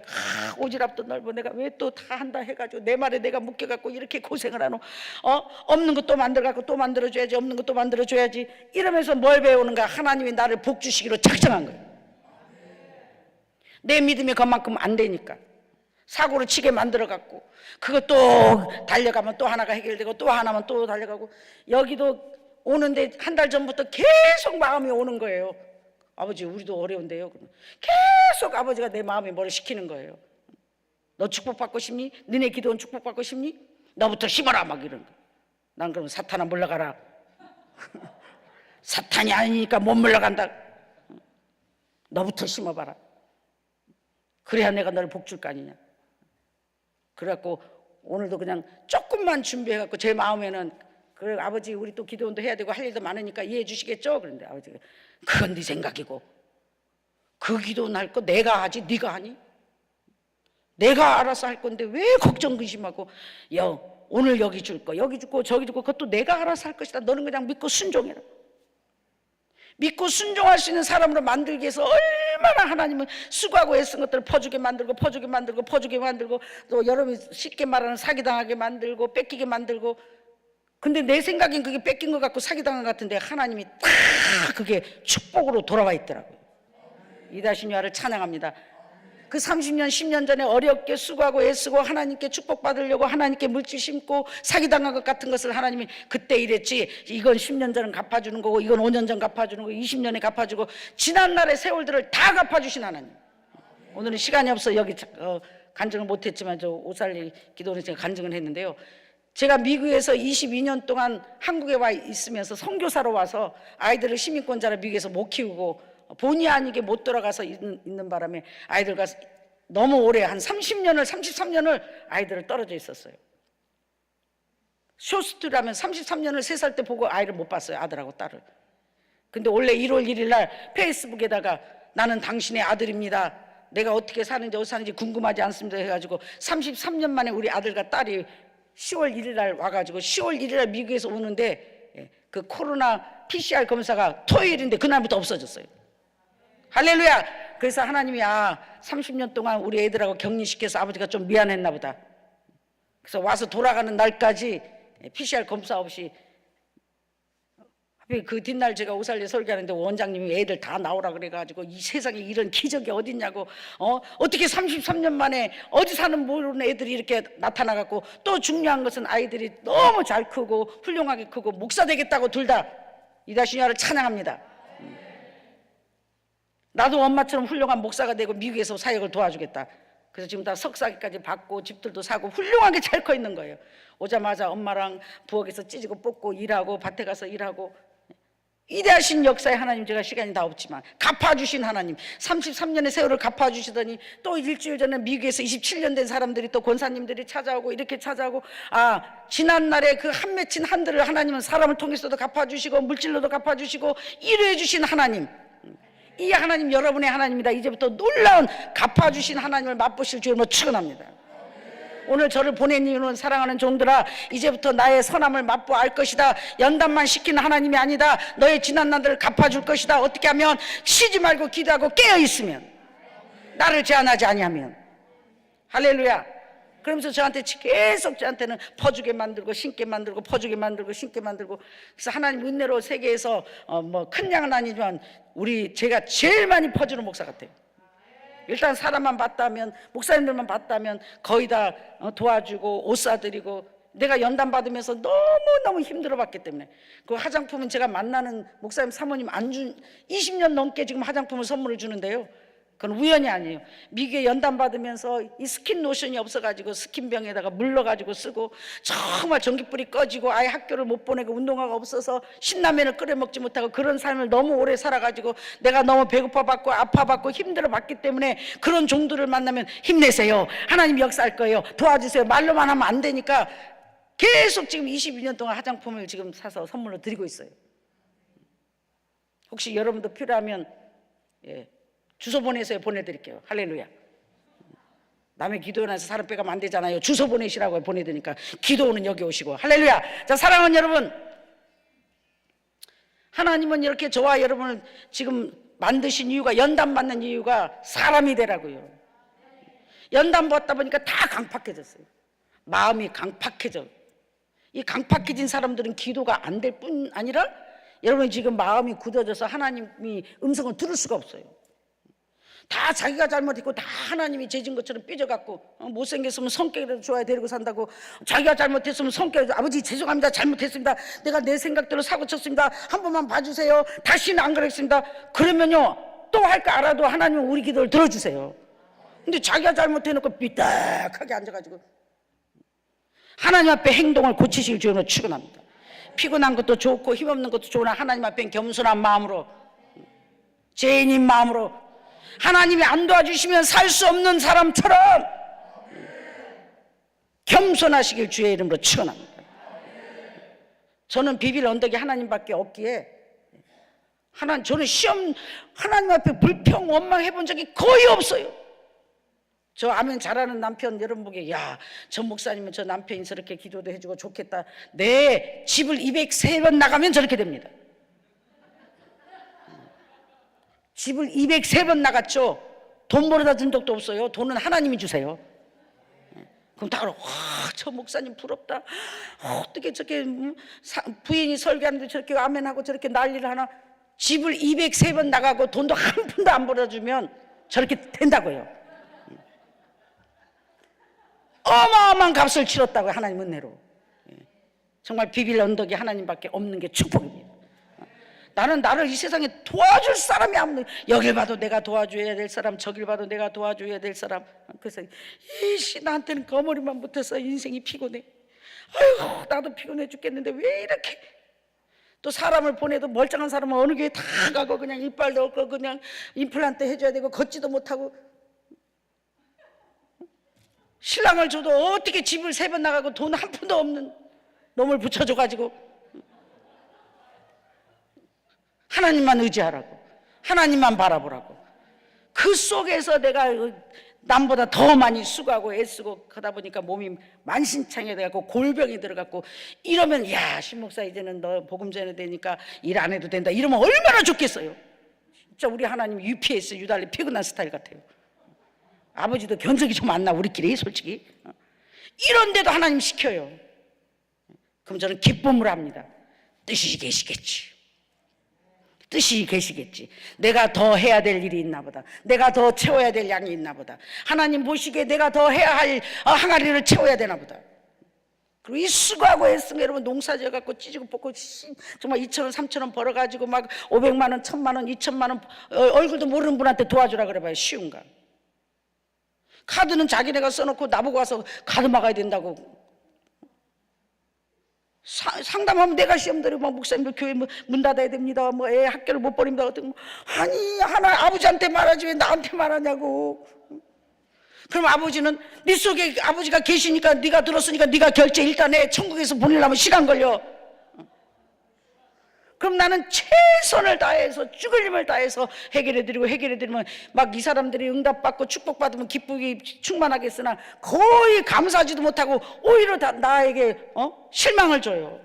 오지랖도 넓어 내가 왜 또 다 한다 해가지고 내 말에 내가 묶여갖고 이렇게 고생을 하노. 없는 것도 만들어갖고 또 만들어줘야지, 없는 것도 만들어줘야지, 이러면서 뭘 배우는가? 하나님이 나를 복 주시기로 작정한 거예요. 내 믿음이 그만큼 안 되니까 사고를 치게 만들어갖고, 그것도 달려가면 또 하나가 해결되고 또 하나면 또 달려가고, 여기도 오는데 한 달 전부터 계속 마음이 오는 거예요. 아버지 우리도 어려운데요. 계속 아버지가 내 마음에 뭐를 시키는 거예요. 너 축복받고 싶니? 너네 기도는 축복받고 싶니? 너부터 심어라 막 이런 거. 난 그럼 사탄아 물러가라. 사탄이 아니니까 못 물러간다. 너부터 심어봐라. 그래야 내가 너를 복 줄 거 아니냐. 그래갖고 오늘도 그냥 조금만 준비해갖고 제 마음에는, 그래 아버지 우리 또 기도원도 해야 되고 할 일도 많으니까 이해해 주시겠죠? 그런데 아버지가 그건 네 생각이고, 그 기도는 할 거 내가 하지 네가 하니? 내가 알아서 할 건데 왜 걱정 근심하고, 오늘 여기 줄 거 여기 주고 저기 주고 그것도 내가 알아서 할 것이다. 너는 그냥 믿고 순종해라. 믿고 순종할 수 있는 사람으로 만들기 위해서 얼마나 하나님은 수고하고 애쓴 것들을 퍼주게 만들고 또 여러분이 쉽게 말하는 사기당하게 만들고 뺏기게 만들고. 근데 내 생각엔 그게 뺏긴 것 같고 사기당한 것 같은데 하나님이 딱 그게 축복으로 돌아와 있더라고요. 이다시니아를 찬양합니다. 그 30년 10년 전에 어렵게 수고하고 애쓰고 하나님께 축복받으려고 하나님께 물질 심고 사기당한 것 같은 것을 하나님이 그때 이랬지, 이건 10년 전은 갚아주는 거고 이건 5년 전 갚아주는 거고 20년에 갚아주고 지난날의 세월들을 다 갚아주신 하나님. 오늘은 시간이 없어 여기 간증을 못했지만 저 오살리 기도는 제가 간증을 했는데요. 제가 미국에서 22년 동안 한국에 와 있으면서 선교사로 와서 아이들을 시민권자로 미국에서 못 키우고 본의 아니게 못 돌아가서 있는 바람에 아이들과 너무 오래 한 33년을 아이들을 떨어져 있었어요. 쇼스트라면 33년을 3살 때 보고 아이를 못 봤어요. 아들하고 딸을. 근데 원래 1월 1일 날 페이스북에다가 나는 당신의 아들입니다, 내가 어떻게 사는지 어디 사는지 궁금하지 않습니다 해가지고 33년 만에 우리 아들과 딸이 10월 1일 날 와가지고 10월 1일 날 미국에서 오는데 그 코로나 PCR 검사가 토요일인데 그날부터 없어졌어요. 할렐루야. 그래서 하나님이 30년 동안 우리 애들하고 격리시켜서 아버지가 좀 미안했나 보다. 그래서 와서 돌아가는 날까지 PCR 검사 없이, 그 뒷날 제가 오살리 설교하는데 원장님이 애들 다 나오라 그래가지고 이 세상에 이런 기적이 어딨냐고, 어떻게 33년 만에 어디 사는 모르는 애들이 이렇게 나타나갖고, 또 중요한 것은 아이들이 너무 잘 크고 훌륭하게 크고 목사 되겠다고 둘 다 이다시니아를 찬양합니다. 나도 엄마처럼 훌륭한 목사가 되고 미국에서 사역을 도와주겠다. 그래서 지금 다 석사기까지 받고 집들도 사고 훌륭하게 잘 커 있는 거예요. 오자마자 엄마랑 부엌에서 찌지고 뽑고 일하고 밭에 가서 일하고. 위대하신 역사의 하나님, 제가 시간이 다 없지만 갚아주신 하나님, 33년의 세월을 갚아주시더니 또 일주일 전에 미국에서 27년 된 사람들이 또 권사님들이 찾아오고 이렇게 찾아오고, 지난날에 그 한 맺힌 한들을 하나님은 사람을 통해서도 갚아주시고 물질로도 갚아주시고 이루어 주신 하나님, 이 하나님 여러분의 하나님이다. 이제부터 놀라운 갚아주신 하나님을 맛보실 줄로 축원합니다. 오늘 저를 보낸 이유는 사랑하는 종들아, 이제부터 나의 선함을 맛보 알 것이다. 연단만 시키는 하나님이 아니다. 너의 지난 날들을 갚아줄 것이다. 어떻게 하면? 쉬지 말고 기도하고 깨어있으면, 나를 제한하지 아니하면. 할렐루야. 그러면서 저한테 계속 저한테는 퍼주게 만들고 심게 만들고 퍼주게 만들고 심게 만들고. 그래서 하나님 은혜로 세계에서 큰 양은 아니지만 제가 제일 많이 퍼주는 목사 같아요. 일단 사람만 봤다면, 목사님들만 봤다면 거의 다 도와주고 옷 사드리고, 내가 연단 받으면서 너무너무 힘들어 봤기 때문에. 그 화장품은 제가 만나는 목사님 사모님 20년 넘게 지금 화장품을 선물을 주는데요, 그건 우연이 아니에요. 미국에 연단 받으면서 이 스킨 로션이 없어가지고 스킨병에다가 물러가지고 쓰고, 정말 전기불이 꺼지고 아예 학교를 못 보내고 운동화가 없어서 신라면을 끓여 먹지 못하고 그런 삶을 너무 오래 살아가지고 내가 너무 배고파봤고 아파봤고 힘들어봤기 때문에, 그런 종들을 만나면 힘내세요, 하나님 역사할 거예요, 도와주세요, 말로만 하면 안 되니까 계속 지금 22년 동안 화장품을 지금 사서 선물로 드리고 있어요. 혹시 여러분도 필요하면 주소 보내세요. 보내드릴게요. 할렐루야. 남의 기도원에서 사람 빼가면 안 되잖아요. 주소 보내시라고 보내드리니까 기도원은 여기 오시고. 할렐루야. 자, 사랑하는 여러분, 하나님은 이렇게 저와 여러분을 지금 만드신 이유가, 연단 받는 이유가 사람이 되라고요. 연단 받다 보니까 다 강팍해졌어요. 마음이 강팍해져. 이 강팍해진 사람들은 기도가 안 될 뿐 아니라 여러분이 지금 마음이 굳어져서 하나님이 음성을 들을 수가 없어요. 다 자기가 잘못했고 다 하나님이 죄진 것처럼 삐져갖고 못생겼으면 성격이라도 좋아야 데리고 산다고, 자기가 잘못했으면 성격, 아버지 죄송합니다, 잘못했습니다, 내가 내 생각대로 사고쳤습니다, 한 번만 봐주세요, 다시는 안 그랬습니다. 그러면요 또 할 거 알아도 하나님은 우리 기도를 들어주세요. 근데 자기가 잘못해놓고 삐딱하게 앉아가지고 하나님 앞에 행동을 고치실 주님으로 축원합니다. 피곤한 것도 좋고 힘없는 것도 좋으나 하나님 앞에 겸손한 마음으로, 죄인인 마음으로, 하나님이 안 도와주시면 살 수 없는 사람처럼 겸손하시길 주의 이름으로 축원합니다. 저는 비빌 언덕이 하나님밖에 없기에 저는 시험 하나님 앞에 불평 원망해 본 적이 거의 없어요. 저 아멘 잘하는 남편 여러분 보기에, 야, 저 목사님은 저 남편이 저렇게 기도도 해주고 좋겠다. 네, 집을 203번 나가면 저렇게 됩니다. 집을 203번 나갔죠. 돈 벌어다 준 적도 없어요. 돈은 하나님이 주세요. 그럼 다 알아. 와, 저 목사님 부럽다. 어떻게 저렇게 부인이 설교하는데 저렇게 아멘하고 저렇게 난리를 하나. 집을 203번 나가고 돈도 한 푼도 안 벌어주면 저렇게 된다고요. 어마어마한 값을 치렀다고요. 하나님 은혜로. 정말 비빌 언덕이 하나님밖에 없는 게 축복입니다. 나는 나를 이 세상에 도와줄 사람이 없는, 여길 봐도 내가 도와줘야 될 사람, 저길 봐도 내가 도와줘야 될 사람. 그래서 이씨 나한테는 거머리만 붙어서 인생이 피곤해. 아이고 나도 피곤해 죽겠는데 왜 이렇게. 또 사람을 보내도 멀쩡한 사람은 어느 교회 다 가고 그냥 이빨도 없고 그냥 임플란트 해줘야 되고 걷지도 못하고, 신랑을 줘도 어떻게 집을 3번 나가고 돈 한 푼도 없는 놈을 붙여줘가지고. 하나님만 의지하라고, 하나님만 바라보라고. 그 속에서 내가 남보다 더 많이 수고하고 애쓰고 그러다 보니까 몸이 만신창이 돼갖고 골병이 들어갔고, 이러면 야 신목사 이제는 너 복음 전해야 되니까 일 안 해도 된다 이러면 얼마나 좋겠어요. 진짜 우리 하나님 UPS 유달리 피곤한 스타일 같아요. 아버지도 견적이 좀 안 나 우리끼리 솔직히. 이런데도 하나님 시켜요. 그럼 저는 기쁨을 합니다. 뜻이 계시겠지, 뜻이 계시겠지. 내가 더 해야 될 일이 있나 보다, 내가 더 채워야 될 양이 있나 보다, 하나님 보시기에 내가 더 해야 할 항아리를 채워야 되나 보다. 그리고 이 수고하고 애쓰면 여러분 농사지어 갖고 찌지고 뽑고 정말 2,000원 3,000원 벌어가지고 막 500만 원 1,000만 원 2,000만 원 얼굴도 모르는 분한테 도와주라 그래봐요. 쉬운가? 카드는 자기네가 써놓고 나보고 와서 카드 막아야 된다고. 상담하면 내가 시험 들고 막 목사님들 교회 문 닫아야 됩니다, 뭐 애 학교를 못 보냅니다. 아니 하나 아버지한테 말하지 왜 나한테 말하냐고. 그럼 아버지는 네 속에 아버지가 계시니까 네가 들었으니까 네가 결제 일단 해. 천국에서 보내려면 시간 걸려. 그럼 나는 최선을 다해서 죽을 힘을 다해서 해결해드리면 막 이 사람들이 응답받고 축복받으면 기쁘기 충만하겠으나 거의 감사하지도 못하고 오히려 나에게 실망을 줘요.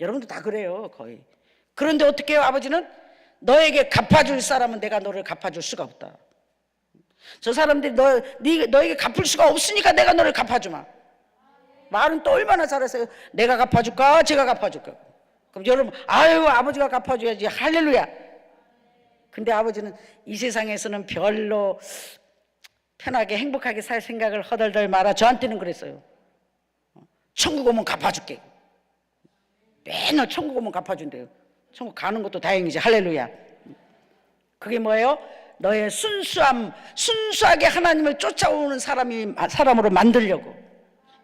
여러분도 다 그래요 거의. 그런데 어떻게 해요? 아버지는 너에게 갚아줄 사람은 내가 너를 갚아줄 수가 없다. 저 사람들이 너에게 갚을 수가 없으니까 내가 너를 갚아주마. 말은 또 얼마나 잘하세요. 내가 갚아줄까 제가 갚아줄까. 그럼 여러분 아유 아버지가 갚아줘야지 할렐루야. 근데 아버지는 이 세상에서는 별로 편하게 행복하게 살 생각을 허덜덜 말아. 저한테는 그랬어요. 천국 오면 갚아줄게. 맨날 천국 오면 갚아준대요. 천국 가는 것도 다행이지. 할렐루야. 그게 뭐예요? 너의 순수하게 하나님을 쫓아오는 사람으로 만들려고.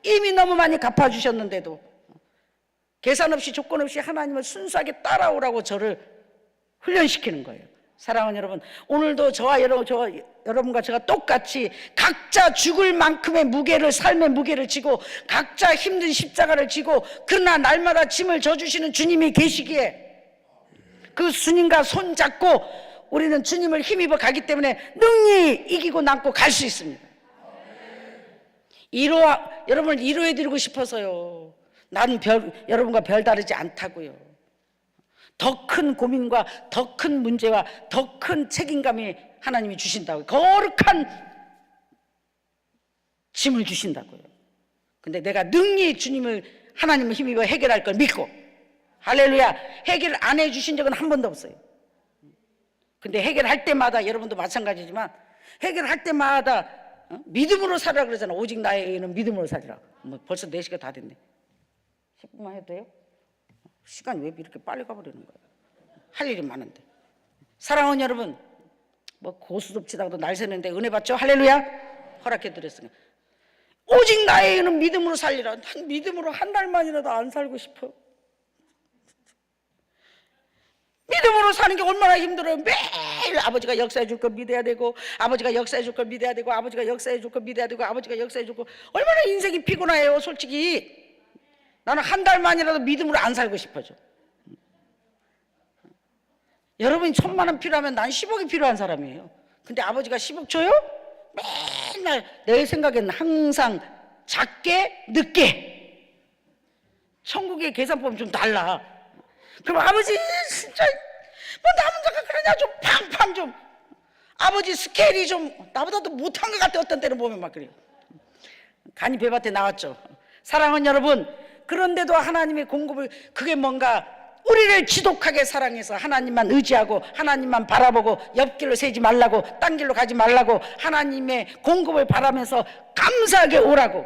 이미 너무 많이 갚아주셨는데도 계산 없이 조건 없이 하나님을 순수하게 따라오라고 저를 훈련시키는 거예요. 사랑하는 여러분, 오늘도 저와 여러분과 제가 똑같이 각자 죽을 만큼의 삶의 무게를 지고 각자 힘든 십자가를 지고, 그러나 날마다 짐을 져주시는 주님이 계시기에 그 주님과 손잡고 우리는 주님을 힘입어 가기 때문에 능히 이기고 남고 갈 수 있습니다. 여러분을 위로해드리고 싶어서요. 나는 여러분과 별다르지 않다고요. 더 큰 고민과 더 큰 문제와 더 큰 책임감이 하나님이 주신다고요. 거룩한 짐을 주신다고요. 근데 내가 능히 주님을, 하나님을 힘입어 해결할 걸 믿고, 할렐루야, 해결 안 해주신 적은 한 번도 없어요. 근데 해결할 때마다, 여러분도 마찬가지지만 해결할 때마다 믿음으로 살으라 그러잖아. 오직 나의 의는 믿음으로 살리라. 뭐 벌써 4시가 다 됐네. 10분만 해도 돼요? 시간이 왜 이렇게 빨리 가버리는 거야? 할 일이 많은데. 사랑하는 여러분, 뭐 고수톱치다가도 날 새는데 은혜 받죠? 할렐루야. 허락해 드렸으니까. 오직 나의 의는 믿음으로 살리라. 난 믿음으로 한 달만이라도 안 살고 싶어. 믿음으로 사는 게 얼마나 힘들어요. 매일 아버지가 역사해 줄 걸 믿어야 되고, 아버지가 역사해 줄 걸 믿어야 되고, 아버지가 역사해 줄 걸 믿어야 되고, 아버지가 역사해 줄 걸. 얼마나 인생이 피곤해요. 솔직히 나는 한 달만이라도 믿음으로 안 살고 싶어져. 여러분이 1,000만 원 필요하면 난 10억이 필요한 사람이에요. 근데 아버지가 10억 줘요? 맨날 내 생각에는 항상 작게 늦게. 천국의 계산법은 좀 달라. 그럼 아버지 진짜 뭐 남자가 그러냐, 좀 팡팡 좀. 아버지 스케일이 좀 나보다도 못한 것 같아. 어떤 때는 보면 막 그래요. 간이 배밭에 나왔죠. 사랑하는 여러분, 그런데도 하나님의 공급을, 그게 뭔가 우리를 지독하게 사랑해서 하나님만 의지하고 하나님만 바라보고 옆길로 새지 말라고, 딴 길로 가지 말라고 하나님의 공급을 바라면서 감사하게 오라고,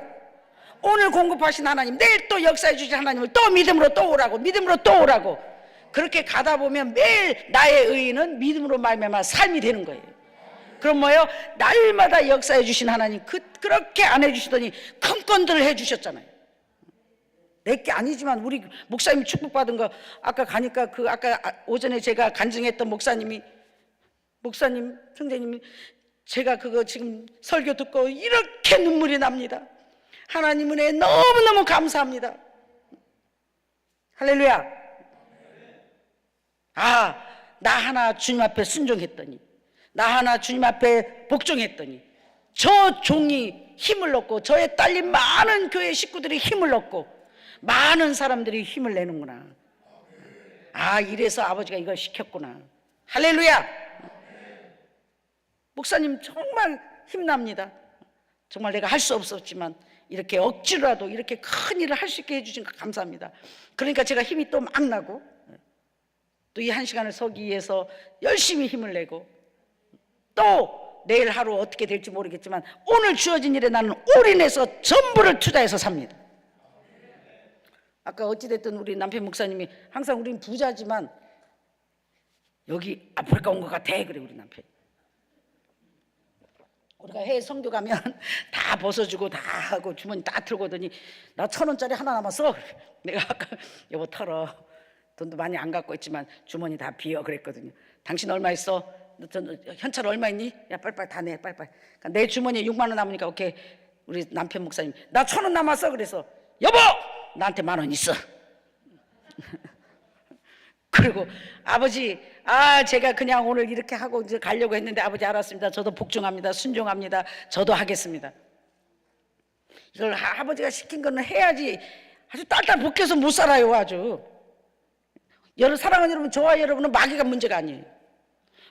오늘 공급하신 하나님, 내일 또 역사해 주신 하나님을 또 믿음으로 또 오라고, 믿음으로 또 오라고. 그렇게 가다 보면 매일 나의 의인은 믿음으로 말미암아 삶이 되는 거예요. 그럼 뭐예요? 날마다 역사해 주신 하나님, 그렇게 안 해주시더니 큰 건들을 해주셨잖아요. 내게 아니지만 우리 목사님이 축복받은 거 아까 가니까, 그 아까 오전에 제가 간증했던 목사님, 성재님이, 제가 그거 지금 설교 듣고 이렇게 눈물이 납니다. 하나님 은혜에 너무너무 감사합니다. 할렐루야. 나 하나 주님 앞에 순종했더니, 나 하나 주님 앞에 복종했더니 저 종이 힘을 얻고, 저의 딸린 많은 교회 식구들이 힘을 얻고, 많은 사람들이 힘을 내는구나. 이래서 아버지가 이걸 시켰구나. 할렐루야. 목사님 정말 힘납니다. 정말 내가 할 수 없었지만 이렇게 억지로라도 이렇게 큰 일을 할 수 있게 해주신 거 감사합니다. 그러니까 제가 힘이 또 막 나고, 또 이 1시간을 서기 위해서 열심히 힘을 내고, 또 내일 하루 어떻게 될지 모르겠지만 오늘 주어진 일에 나는 올인해서 전부를 투자해서 삽니다. 아까 어찌됐든 우리 남편 목사님이 항상 우리는 부자지만 여기 아프리카 온 것 같아 그래. 우리 남편, 우리가 해외 선교 가면 다 벗어주고 다 하고 주머니 다 틀고 오더니 나 1,000원짜리 하나 남았어. 내가 아까 여보 털어, 돈도 많이 안 갖고 있지만 주머니 다 비어 그랬거든요. 당신 얼마 있어? 현찰 얼마 있니? 야 빨리빨리 다 내, 빨리빨리. 그러니까 내 주머니에 6만 원 남으니까 오케이. 우리 남편 목사님, 나 1,000원 남았어. 그래서 여보 나한테 10,000원 있어. 그리고 아버지, 제가 그냥 오늘 이렇게 하고 이제 가려고 했는데 아버지 알았습니다. 저도 복종합니다. 순종합니다. 저도 하겠습니다. 이걸 아버지가 시킨 거는 해야지. 아주 딸딸 벗겨서 못 살아요. 아주. 사랑하는 여러분, 저와 여러분은 마귀가 문제가 아니에요.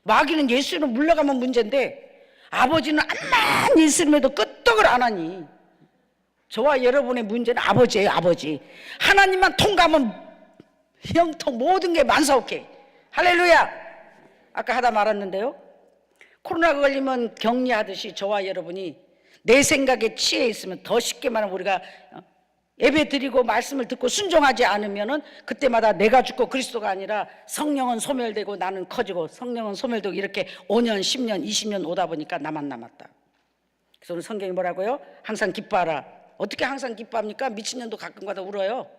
마귀는 예수로 물러가면 문제인데, 아버지는 암만 예수님에도 끄떡을 안 하니 저와 여러분의 문제는 아버지예요. 아버지. 하나님만 통과하면 형통 모든 게 만사오케이. 할렐루야. 아까 하다 말았는데요, 코로나가 걸리면 격리하듯이 저와 여러분이 내 생각에 취해 있으면, 더 쉽게 말하면 우리가 예배 드리고 말씀을 듣고 순종하지 않으면은 그때마다 내가 죽고 그리스도가 아니라 성령은 소멸되고 나는 커지고, 성령은 소멸되고, 이렇게 5년 10년 20년 오다 보니까 나만 남았다. 그래서 오늘 성경이 뭐라고요? 항상 기뻐하라. 어떻게 항상 기뻐합니까? 미친년도 가끔가다 울어요.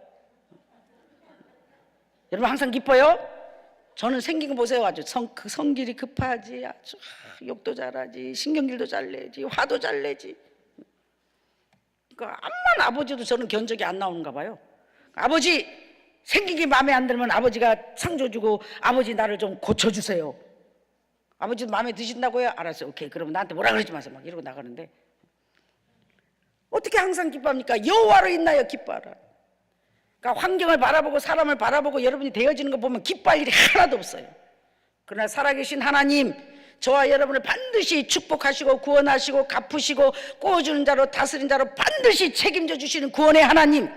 여러분 항상 기뻐요? 저는 생긴 거 보세요. 아주 성질이 급하지, 아주 욕도 잘하지, 신경질도 잘 내지, 화도 잘 내지. 그러니까 암만 아버지도 저는 견적이 안 나오는가 봐요. 아버지 생긴 게 마음에 안 들면 아버지가 상조 주고, 아버지 나를 좀 고쳐주세요. 아버지도 마음에 드신다고요? 알았어요. 오케이. 그러면 나한테 뭐라 그러지 마세요. 막 이러고 나가는데, 어떻게 항상 기뻐합니까? 여호와로 인하여 기뻐하라. 그러니까 그러니까 환경을 바라보고 사람을 바라보고 여러분이 되어지는 거 보면 기뻐할 일이 하나도 없어요. 그러나 살아계신 하나님, 저와 여러분을 반드시 축복하시고 구원하시고 갚으시고 꼬주는 자로 다스린 자로 반드시 책임져 주시는 구원의 하나님,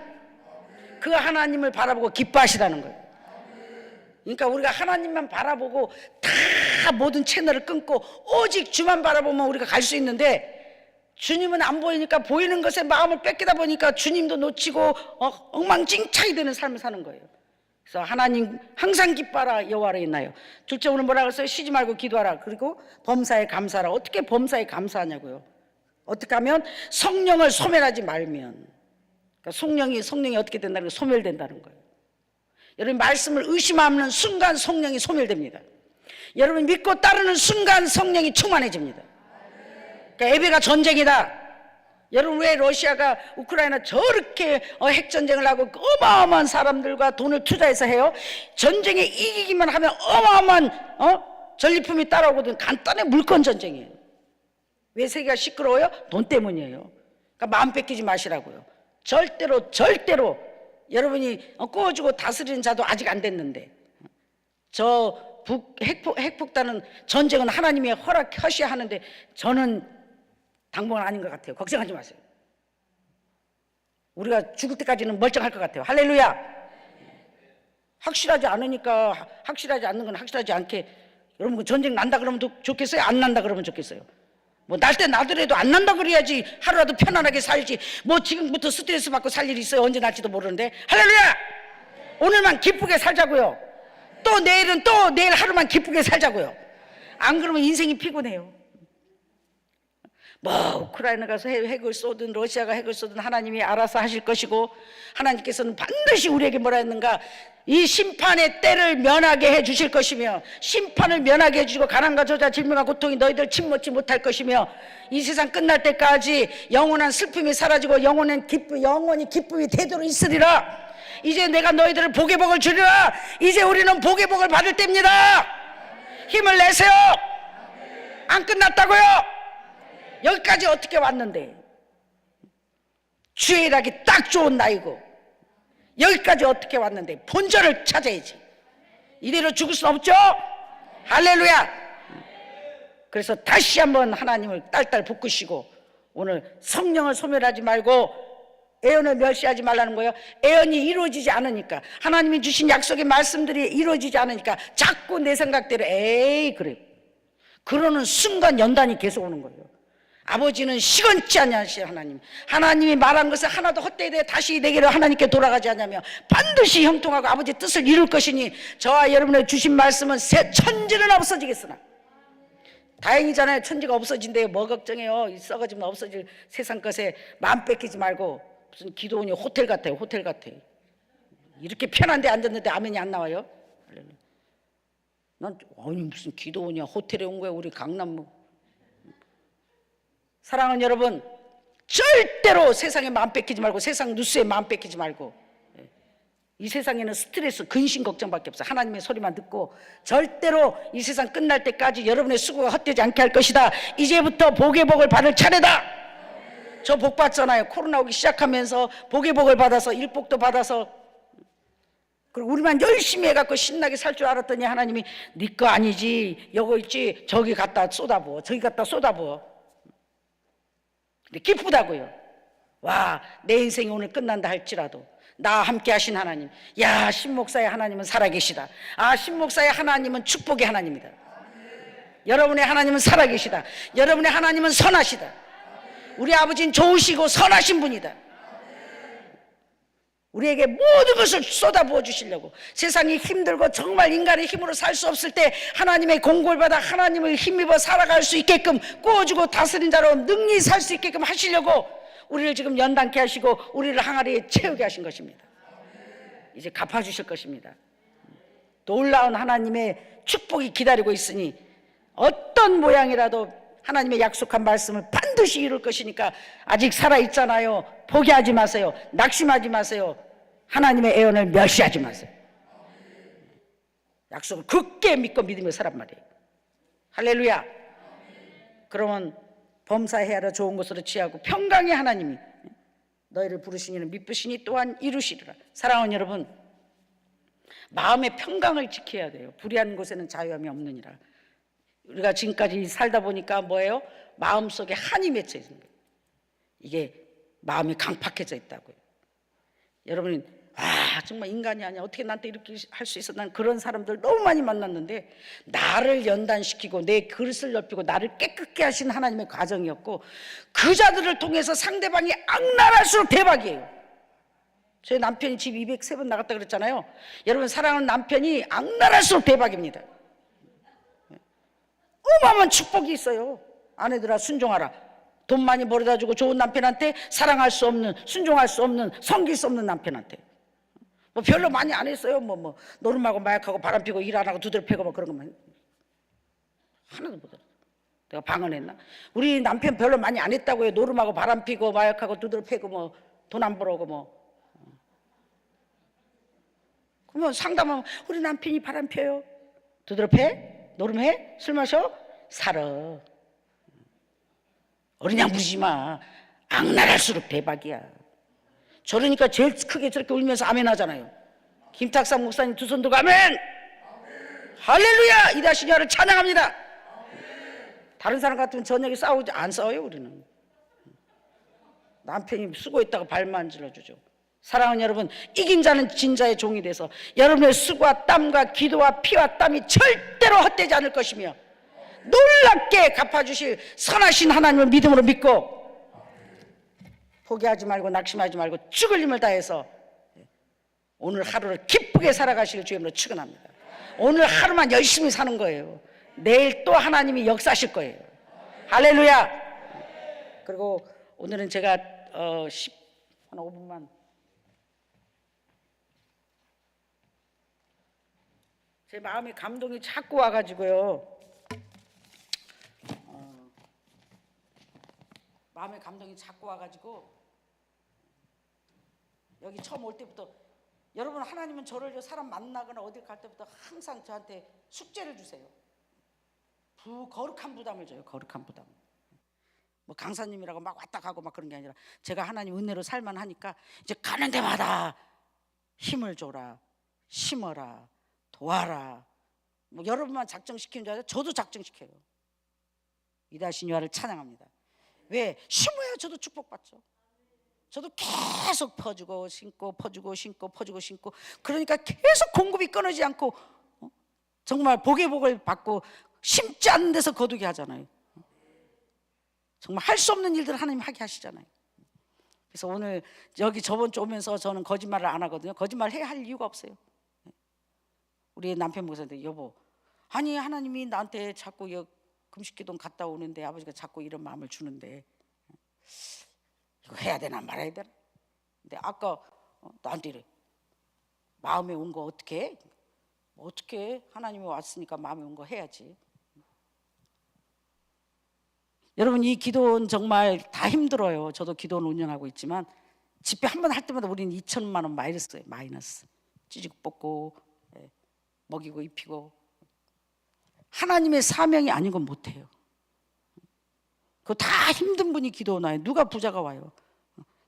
그 하나님을 바라보고 기뻐하시라는 거예요. 그러니까 우리가 하나님만 바라보고 다 모든 채널을 끊고 오직 주만 바라보면 우리가 갈 수 있는데, 주님은 안 보이니까 보이는 것에 마음을 뺏기다 보니까 주님도 놓치고 엉망진창이 되는 삶을 사는 거예요. 그래서 하나님 항상 기뻐하라 여호와 아래 있나요. 둘째, 오늘 뭐라 그랬어요? 쉬지 말고 기도하라. 그리고 범사에 감사하라. 어떻게 범사에 감사하냐고요. 어떻게 하면? 성령을 소멸하지 말면. 그러니까 성령이 어떻게 된다는 거예요? 소멸된다는 거예요. 여러분 말씀을 의심하는 순간 성령이 소멸됩니다. 여러분 믿고 따르는 순간 성령이 충만해집니다. 그러니까 예배가 전쟁이다. 여러분 왜 러시아가 우크라이나 저렇게 핵전쟁을 하고 어마어마한 사람들과 돈을 투자해서 해요? 전쟁에 이기기만 하면 어마어마한 전리품이 따라오거든. 간단한 물건 전쟁이에요. 왜 세계가 시끄러워요? 돈 때문이에요. 그러니까 마음 뺏기지 마시라고요. 절대로 여러분이 꾸어주고 다스리는 자도 아직 안 됐는데, 저 핵폭탄은 전쟁은 하나님의 허락하셔야 하는데 저는 당분간 아닌 것 같아요. 걱정하지 마세요. 우리가 죽을 때까지는 멀쩡할 것 같아요. 할렐루야. 확실하지 않으니까, 확실하지 않는 건 확실하지 않게, 여러분 전쟁 난다 그러면 좋겠어요? 안 난다 그러면 좋겠어요? 뭐 날 때 나더라도 안 난다 그래야지 하루라도 편안하게 살지. 뭐 지금부터 스트레스 받고 살 일이 있어요? 언제 날지도 모르는데. 할렐루야. 오늘만 기쁘게 살자고요. 또 내일은 또 내일 하루만 기쁘게 살자고요. 안 그러면 인생이 피곤해요. 뭐 우크라이나 가서 핵을 쏘든 러시아가 핵을 쏘든 하나님이 알아서 하실 것이고, 하나님께서는 반드시 우리에게 뭐라 했는가? 이 심판의 때를 면하게 해 주실 것이며, 심판을 면하게 해주시고 가난과 저자 질병과 고통이 너희들 침몰치 못할 것이며, 이 세상 끝날 때까지 영원한 슬픔이 사라지고 영원히 기쁨이 되도록 있으리라. 이제 내가 너희들을 복의 복을 주리라. 이제 우리는 복의 복을 받을 때입니다. 힘을 내세요. 안 끝났다고요. 여기까지 어떻게 왔는데, 주일하기 딱 좋은 나이고 여기까지 어떻게 왔는데 본절을 찾아야지. 이대로 죽을 수 없죠. 할렐루야. 그래서 다시 한번 하나님을 딸딸 붙으시고, 오늘 성령을 소멸하지 말고 애언을 멸시하지 말라는 거예요. 애언이 이루어지지 않으니까, 하나님이 주신 약속의 말씀들이 이루어지지 않으니까 자꾸 내 생각대로 에이 그래, 그러는 순간 연단이 계속 오는 거예요. 아버지는 시건치 아니하시는 하나님, 하나님이 말한 것을 하나도 헛되이 돼 다시 내게로 하나님께 돌아가지 않냐며 반드시 형통하고 아버지의 뜻을 이룰 것이니, 저와 여러분의 주신 말씀은 천지는 없어지겠으나. 다행이잖아요. 천지가 없어진대요. 뭐 걱정해요. 이 썩어지면 없어질 세상 것에 마음 뺏기지 말고. 무슨 기도원이 호텔 같아요. 호텔 같아. 이렇게 편한 데 앉았는데 아멘이 안 나와요. 난 아니 무슨 기도원이야, 호텔에 온 거야, 우리 강남. 사랑하는 여러분, 절대로 세상에 마음 뺏기지 말고, 세상 뉴스에 마음 뺏기지 말고. 이 세상에는 스트레스, 근심, 걱정밖에 없어. 하나님의 소리만 듣고 절대로 이 세상 끝날 때까지 여러분의 수고가 헛되지 않게 할 것이다. 이제부터 복의 복을 받을 차례다. 저 복 받잖아요. 코로나 오기 시작하면서 복의 복을 받아서, 일복도 받아서, 그리고 우리만 열심히 해갖고 신나게 살 줄 알았더니 하나님이 네 거 아니지, 여기 있지, 저기 갖다 쏟아부어, 저기 갖다 쏟아부어. 근데 기쁘다고요. 와, 내 인생이 오늘 끝난다 할지라도 나와 함께 하신 하나님, 야, 신목사의 하나님은 살아계시다. 아, 신목사의 하나님은 축복의 하나님이다. 여러분의 하나님은 살아계시다. 여러분의 하나님은 선하시다. 우리 아버지는 좋으시고 선하신 분이다. 우리에게 모든 것을 쏟아부어 주시려고, 세상이 힘들고 정말 인간의 힘으로 살 수 없을 때 하나님의 공고를 받아 하나님을 힘입어 살아갈 수 있게끔 꾸어주고 다스린 자로 능히 살 수 있게끔 하시려고 우리를 지금 연단케 하시고 우리를 항아리에 채우게 하신 것입니다. 이제 갚아주실 것입니다. 놀라운 하나님의 축복이 기다리고 있으니 어떤 모양이라도 하나님의 약속한 말씀을 반드시 이룰 것이니까 아직 살아있잖아요. 포기하지 마세요. 낙심하지 마세요. 하나님의 애언을 멸시하지 마세요. 약속을 굳게 믿고 믿으며 살란 말이에요. 할렐루야. 그러면 범사에 헤아려 좋은 것으로 취하고 평강의 하나님이 너희를 부르신 이는 미쁘시니 또한 이루시리라. 사랑하는 여러분, 마음의 평강을 지켜야 돼요. 불의한 곳에는 자유함이 없느니라. 우리가 지금까지 살다 보니까 뭐예요? 마음속에 한이 맺혀 있는 거예요. 이게 마음이 강팍해져 있다고요. 여러분, 정말 인간이 아니야, 어떻게 나한테 이렇게 할 수 있어. 난 그런 사람들 너무 많이 만났는데, 나를 연단시키고 내 그릇을 넓히고 나를 깨끗게 하신 하나님의 과정이었고, 그 자들을 통해서 상대방이 악랄할수록 대박이에요. 저희 남편이 집 203번 나갔다 그랬잖아요. 여러분, 사랑하는 남편이 악랄할수록 대박입니다. 어마어마한 축복이 있어요. 아내들아, 순종하라. 돈 많이 벌어다 주고 좋은 남편한테, 사랑할 수 없는, 순종할 수 없는, 섬길 수 없는 남편한테. 뭐 별로 많이 안 했어요. 뭐 노름하고 마약하고 바람피고 일 안 하고 두들 패고 뭐 그런 것만 하나도 못 알았어. 내가 방언했나? 우리 남편 별로 많이 안 했다고요. 노름하고 바람피고 마약하고 두들 패고 뭐 돈 안 벌어오고 뭐. 그러면 상담하면 우리 남편이 바람펴요. 두들 패? 노름해? 술 마셔? 살아. 어린 양 부리지 마. 악랄할수록 대박이야. 저러니까 제일 크게 저렇게 울면서 아멘 하잖아요. 김탁상 목사님 두 손 들고 아멘! 할렐루야! 이다신 여를 찬양합니다. 다른 사람 같으면 저녁에 싸우지 안 싸워요. 우리는 남편이 수고했다고 발만 질러주죠. 사랑하는 여러분, 이긴 자는 진자의 종이 돼서 여러분의 수고와 땀과 기도와 피와 땀이 절대로 헛되지 않을 것이며 놀랍게 갚아주실 선하신 하나님을 믿음으로 믿고, 포기하지 말고 낙심하지 말고 죽을 힘을 다해서 오늘 하루를 기쁘게 살아가실 주님으로 축원합니다. 오늘 하루만 열심히 사는 거예요. 내일 또 하나님이 역사하실 거예요. 할렐루야. 그리고 오늘은 제가 한 5분만 제 마음에 감동이 자꾸 와가지고요. 마음에 감동이 자꾸 와가지고 여기 처음 올 때부터, 여러분, 하나님은 저를 사람 만나거나 어딜 갈 때부터 항상 저한테 숙제를 주세요. 거룩한 부담을 줘요. 거룩한 부담. 뭐 강사님이라고 막 왔다 가고 막 그런 게 아니라, 제가 하나님 은혜로 살만 하니까 이제 가는 데마다 힘을 줘라, 심어라, 도와라. 뭐 여러분만 작정시키는 줄 알아요? 저도 작정시켜요. 이다시니와를 찬양합니다. 왜? 심어야 저도 축복받죠. 저도 계속 퍼주고 심고 퍼주고 심고 퍼주고 심고, 그러니까 계속 공급이 끊어지지 않고 정말 복의 복을 받고, 심지 않는 데서 거두게 하잖아요. 정말 할 수 없는 일들을 하나님 하게 하시잖아요. 그래서 오늘 여기 저번 주 오면서 저는 거짓말을 안 하거든요. 거짓말 해야 할 이유가 없어요. 우리 남편 목사한테, 여보, 아니 하나님이 나한테 자꾸 금식기도 갔다 오는데 아버지가 자꾸 이런 마음을 주는데 이거 해야 되나 말아야 되나? 근데 아까 나한테 이래, 마음에 온 거 어떻게 해? 어떻게 해? 하나님이 왔으니까 마음에 온 거 해야지. 여러분, 이 기도는 정말 다 힘들어요. 저도 기도는 운영하고 있지만 집회 한 번 할 때마다 우리는 2천만 원 마이너스예요. 마이너스. 찌지고 뽑고 먹이고 입히고. 하나님의 사명이 아닌 건 못해요. 그거 다 힘든 분이 기도 오나요? 누가 부자가 와요?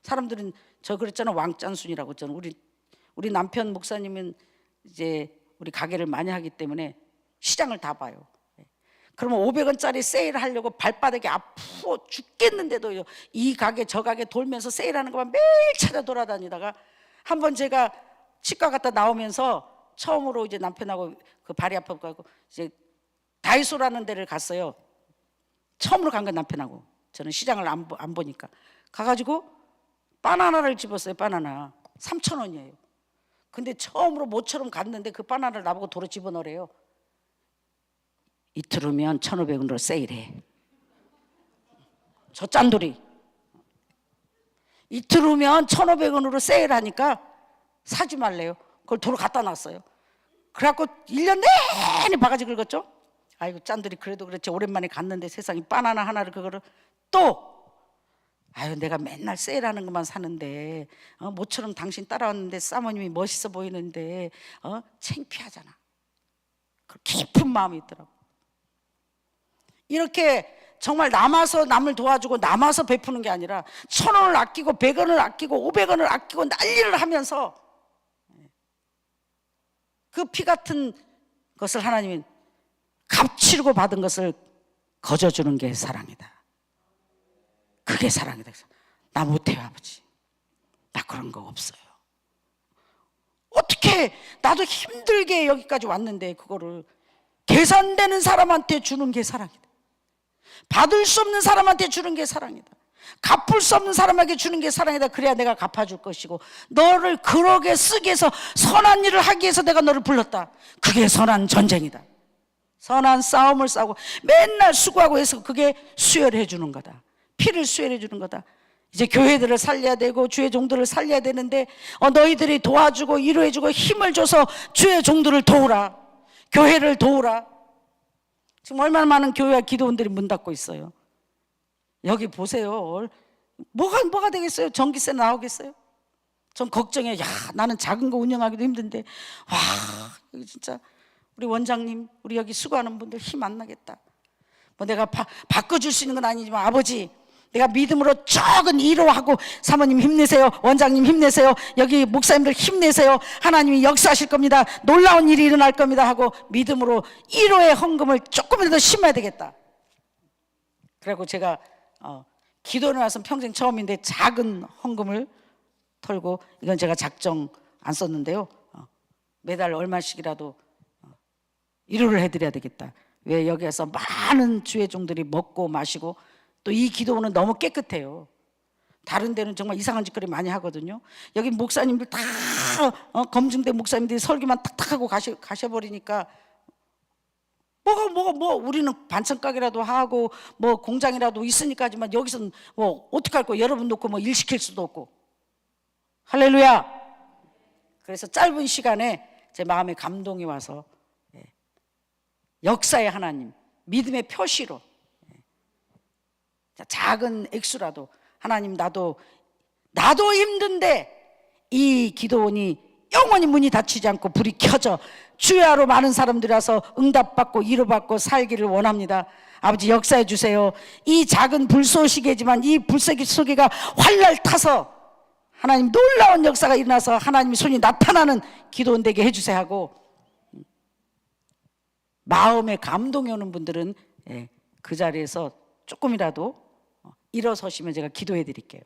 사람들은 저 그랬잖아, 왕짠순이라고. 저는 우리 남편 목사님은 이제 우리 가게를 많이 하기 때문에 시장을 다 봐요. 그러면 500원짜리 세일을 하려고 발바닥이 아프고 죽겠는데도 이 가게 저 가게 돌면서 세일하는 것만 매일 찾아 돌아다니다가, 한번 제가 치과 갔다 나오면서 처음으로 이제 남편하고 그 발이 아파가지고 이제 다이소라는 데를 갔어요. 처음으로 간 건 남편하고. 저는 시장을 안 보니까 가가지고 바나나를 집었어요. 바나나 3,000원이에요. 근데 처음으로 모처럼 갔는데 그 바나나를 나보고 도로 집어넣으래요. 이틀 후면 1,500원으로 세일해. 저 짠돌이. 이틀 후면 1,500원으로 세일하니까 사지 말래요. 그걸 도로 갖다 놨어요. 그래갖고 1년 내내 바가지 긁었죠. 아이고 짠돌이, 그래도 그렇지 오랜만에 갔는데 세상에 바나나 하나를 그거를 또, 아유 내가 맨날 세일하는 것만 사는데 모처럼 당신 따라왔는데 사모님이 멋있어 보이는데 창피하잖아. 그 깊은 마음이 있더라고. 이렇게 정말 남아서 남을 도와주고 남아서 베푸는 게 아니라 1,000원을 아끼고 100원을 아끼고 500원을 아끼고 난리를 하면서 그 피 같은 것을 하나님이 값치르고 받은 것을 거저주는 게 사랑이다. 그게 사랑이다. 나 못해요, 아버지. 나 그런 거 없어요. 어떻게 나도 힘들게 여기까지 왔는데 그거를 계산되는 사람한테 주는 게 사랑이다. 받을 수 없는 사람한테 주는 게 사랑이다. 갚을 수 없는 사람에게 주는 게 사랑이다. 그래야 내가 갚아줄 것이고, 너를 그러게 쓰게 해서 선한 일을 하기 위해서 내가 너를 불렀다. 그게 선한 전쟁이다. 선한 싸움을 싸우고 맨날 수고하고 해서 그게 수혈해 주는 거다. 피를 수혈해 주는 거다. 이제 교회들을 살려야 되고 주의 종들을 살려야 되는데 너희들이 도와주고 위로해 주고 힘을 줘서 주의 종들을 도우라. 교회를 도우라. 지금 얼마나 많은 교회와 기도원들이 문 닫고 있어요. 여기 보세요. 뭐가 되겠어요? 전기세 나오겠어요? 전 걱정해. 야, 나는 작은 거 운영하기도 힘든데, 와, 여기 진짜 우리 원장님, 우리 여기 수고하는 분들 힘 안 나겠다. 뭐 내가 바꿔줄 수 있는 건 아니지만, 아버지, 내가 믿음으로 조금 위로하고, 사모님 힘내세요, 원장님 힘내세요, 여기 목사님들 힘내세요, 하나님이 역사하실 겁니다, 놀라운 일이 일어날 겁니다 하고 믿음으로 위로의 헌금을 조금이라도 심어야 되겠다. 그래고 제가 기도를 와서 평생 처음인데 작은 헌금을 털고, 이건 제가 작정 안 썼는데요, 매달 얼마씩이라도 위로를 해드려야 되겠다. 왜 여기에서 많은 주의 종들이 먹고 마시고, 또 이 기도는 너무 깨끗해요. 다른 데는 정말 이상한 짓거리 많이 하거든요. 여기 목사님들 다 검증된 목사님들이 설교만 탁탁하고 가셔버리니까 뭐가 우리는 반찬 가게라도 하고 뭐 공장이라도 있으니까지만 여기서는 뭐 어떡할 거예요. 여러분 놓고 뭐 일 시킬 수도 없고. 할렐루야. 그래서 짧은 시간에 제 마음에 감동이 와서 역사의 하나님, 믿음의 표시로 작은 액수라도, 하나님 나도 힘든데 이 기도원이 영원히 문이 닫히지 않고 불이 켜져 주야로 많은 사람들이 와서 응답받고 위로받고 살기를 원합니다. 아버지 역사해 주세요. 이 작은 불쏘시개지만 이 불쏘시개가 활날 타서 하나님 놀라운 역사가 일어나서 하나님의 손이 나타나는 기도원 되게 해주세요 하고, 마음에 감동이 오는 분들은 그 자리에서 조금이라도 일어서시면 제가 기도해 드릴게요.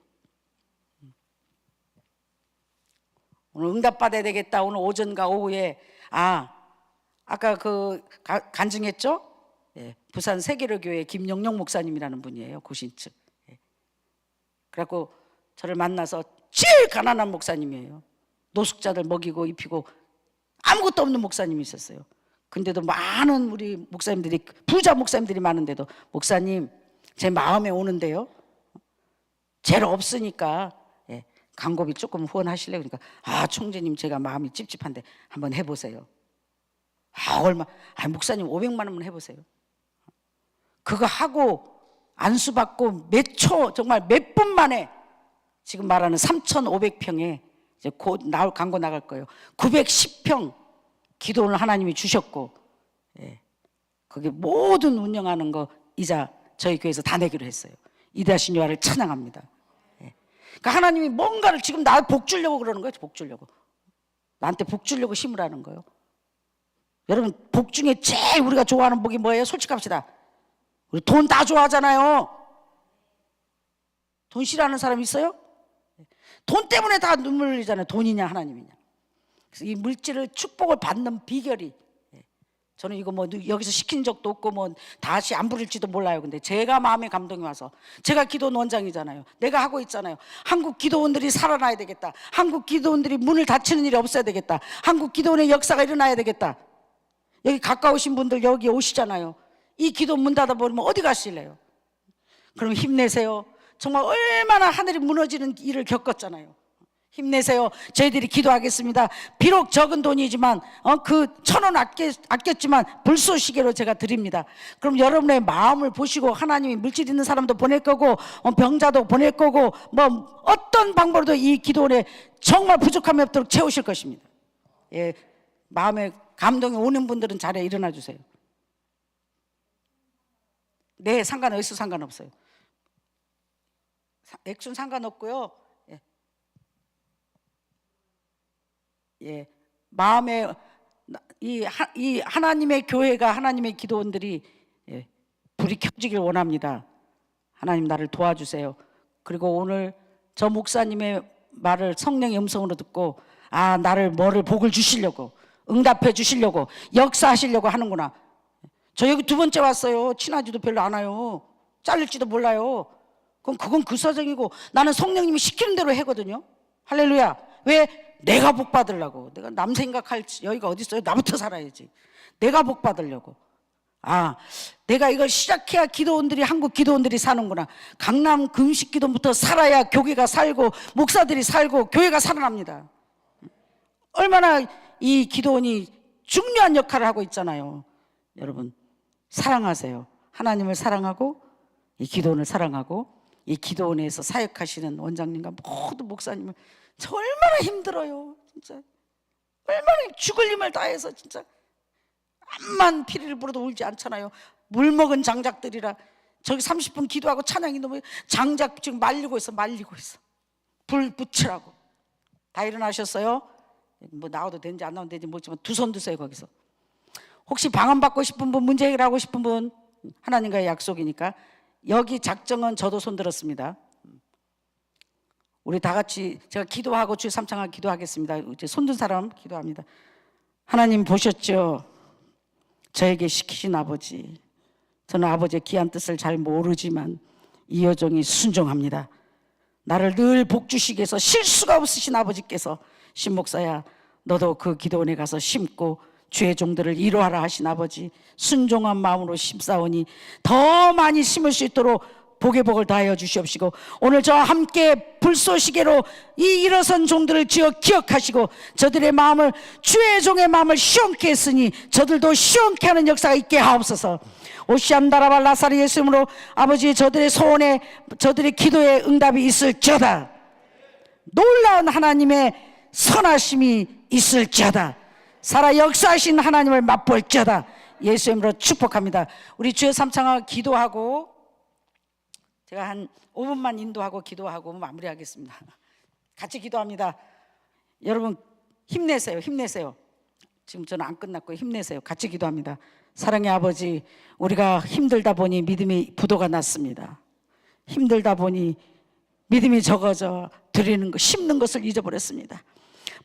오늘 응답받아야 되겠다. 오늘 오전과 오후에 아까 그 간증했죠? 부산 세계로교회 김영용 목사님이라는 분이에요. 고신측. 그래갖고 저를 만나서 제일 가난한 목사님이에요. 노숙자들 먹이고 입히고 아무것도 없는 목사님이 있었어요. 근데도 많은 우리 목사님들이, 부자 목사님들이 많은데도, 목사님 제 마음에 오는데요, 제일 없으니까 광고비 조금 후원하실래요? 그러니까 총재님 제가 마음이 찝찝한데 한번 해보세요. 목사님 500만 원만 해보세요. 그거 하고 안수받고 몇 초, 정말 몇 분 만에 지금 말하는 3,500평에 이제 곧 나올 광고 나갈 거예요. 910평 기도를 하나님이 주셨고, 거기 모든 운영하는 거 이자 저희 교회에서 다 내기로 했어요. 이대하신 여호와를 찬양합니다. 그러니까 하나님이 뭔가를 지금 나 복 주려고 그러는 거예요. 복 주려고, 나한테 복 주려고 심으라는 거예요. 여러분, 복 중에 제일 우리가 좋아하는 복이 뭐예요? 솔직합시다. 우리 돈 다 좋아하잖아요. 돈 싫어하는 사람 있어요? 돈 때문에 다 눈물 흘리잖아요. 돈이냐 하나님이냐. 그래서 이 물질을, 축복을 받는 비결이, 저는 이거 뭐 여기서 시킨 적도 없고 뭐 다시 안 부를지도 몰라요. 근데 제가 마음에 감동이 와서, 제가 기도원 원장이잖아요. 내가 하고 있잖아요. 한국 기도원들이 살아나야 되겠다. 한국 기도원들이 문을 닫히는 일이 없어야 되겠다. 한국 기도원의 역사가 일어나야 되겠다. 여기 가까우신 분들 여기 오시잖아요. 이 기도원 문 닫아버리면 어디 가실래요? 그럼 힘내세요. 정말 얼마나 하늘이 무너지는 일을 겪었잖아요. 힘내세요. 저희들이 기도하겠습니다. 비록 적은 돈이지만 그 1,000원 아꼈지만 불쏘시개로 제가 드립니다. 그럼 여러분의 마음을 보시고 하나님이 물질 있는 사람도 보낼 거고 병자도 보낼 거고 뭐 어떤 방법으로도 이 기도원에 정말 부족함이 없도록 채우실 것입니다. 마음에 감동이 오는 분들은 자리에 일어나 주세요. 네, 상관없어요. 액수는 상관없고요. 예. 예. 마음에 이 하나님의 교회가, 하나님의 기도원들이 불이 켜지길 원합니다. 하나님 나를 도와주세요. 그리고 오늘 저 목사님의 말을 성령의 음성으로 듣고 나를 뭐를 복을 주시려고, 응답해 주시려고, 역사하시려고 하는구나. 저 여기 2번째 왔어요. 친하지도 별로 않아요. 잘릴지도 몰라요. 그건 그 사정이고, 나는 성령님이 시키는 대로 하거든요. 할렐루야. 왜? 내가 복 받으려고. 내가 남 생각할 여기가 어디 있어요? 나부터 살아야지. 내가 복 받으려고. 내가 이걸 시작해야 기도원들이, 한국 기도원들이 사는구나. 강남 금식기도부터 살아야 교회가 살고, 목사들이 살고, 교회가 살아납니다. 얼마나 이 기도원이 중요한 역할을 하고 있잖아요. 여러분, 사랑하세요. 하나님을 사랑하고, 이 기도원을 사랑하고, 이 기도원에서 사역하시는 원장님과 모든 목사님을 저 얼마나 힘들어요. 진짜 얼마나 죽을 힘을 다해서 진짜 암만 피리를 불어도 울지 않잖아요. 물 먹은 장작들이라. 저기 30분 기도하고 찬양이 너무, 장작 지금 말리고 있어. 불 붙이라고. 다 일어나셨어요? 뭐 나와도 되는지 안 나와도 되는지 모르지만 2손 드세요. 거기서 혹시 방언 받고 싶은 분, 문제 해결하고 싶은 분, 하나님과의 약속이니까. 여기 작정은 저도 손 들었습니다. 우리 다 같이 제가 기도하고 주의 삼창을 기도하겠습니다. 이제 손든 사람 기도합니다. 하나님 보셨죠? 저에게 시키신 아버지. 저는 아버지의 귀한 뜻을 잘 모르지만 이 여종이 순종합니다. 나를 늘 복주시기 위해서 실수가 없으신 아버지께서, 신목사야 너도 그 기도원에 가서 심고 주의 종들을 이루하라 하신 아버지, 순종한 마음으로 심사오니 더 많이 심을 수 있도록 복의 복을 다하여 주시옵시고, 오늘 저와 함께 불쏘시개로 이 일어선 종들을 기억하시고, 저들의 마음을, 주의 종의 마음을 시원케 했으니 저들도 시원케 하는 역사가 있게 하옵소서. 오시암다라발 나사리 예수님으로 아버지, 저들의 소원에, 저들의 기도에 응답이 있을지어다. 놀라운 하나님의 선하심이 있을지어다. 살아 역사하신 하나님을 맛볼지어다. 예수님으로 축복합니다. 우리 주의 삼창을 기도하고, 제가 한 5분만 인도하고 기도하고 마무리하겠습니다. 같이 기도합니다. 여러분 힘내세요. 지금 저는 안 끝났고요. 힘내세요. 같이 기도합니다. 사랑의 아버지, 우리가 힘들다 보니 믿음이 부도가 났습니다. 힘들다 보니 믿음이 적어져 드리는 것, 심는 것을 잊어버렸습니다.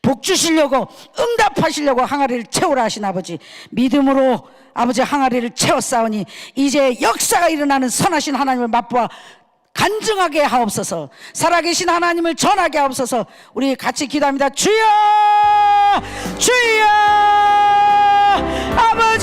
복 주시려고, 응답하시려고 항아리를 채우라 하신 아버지, 믿음으로 아버지 항아리를 채웠사오니 이제 역사가 일어나는 선하신 하나님을 맛보아 간증하게 하옵소서. 살아계신 하나님을 전하게 하옵소서. 우리 같이 기도합니다. 주여, 주여, 아버지.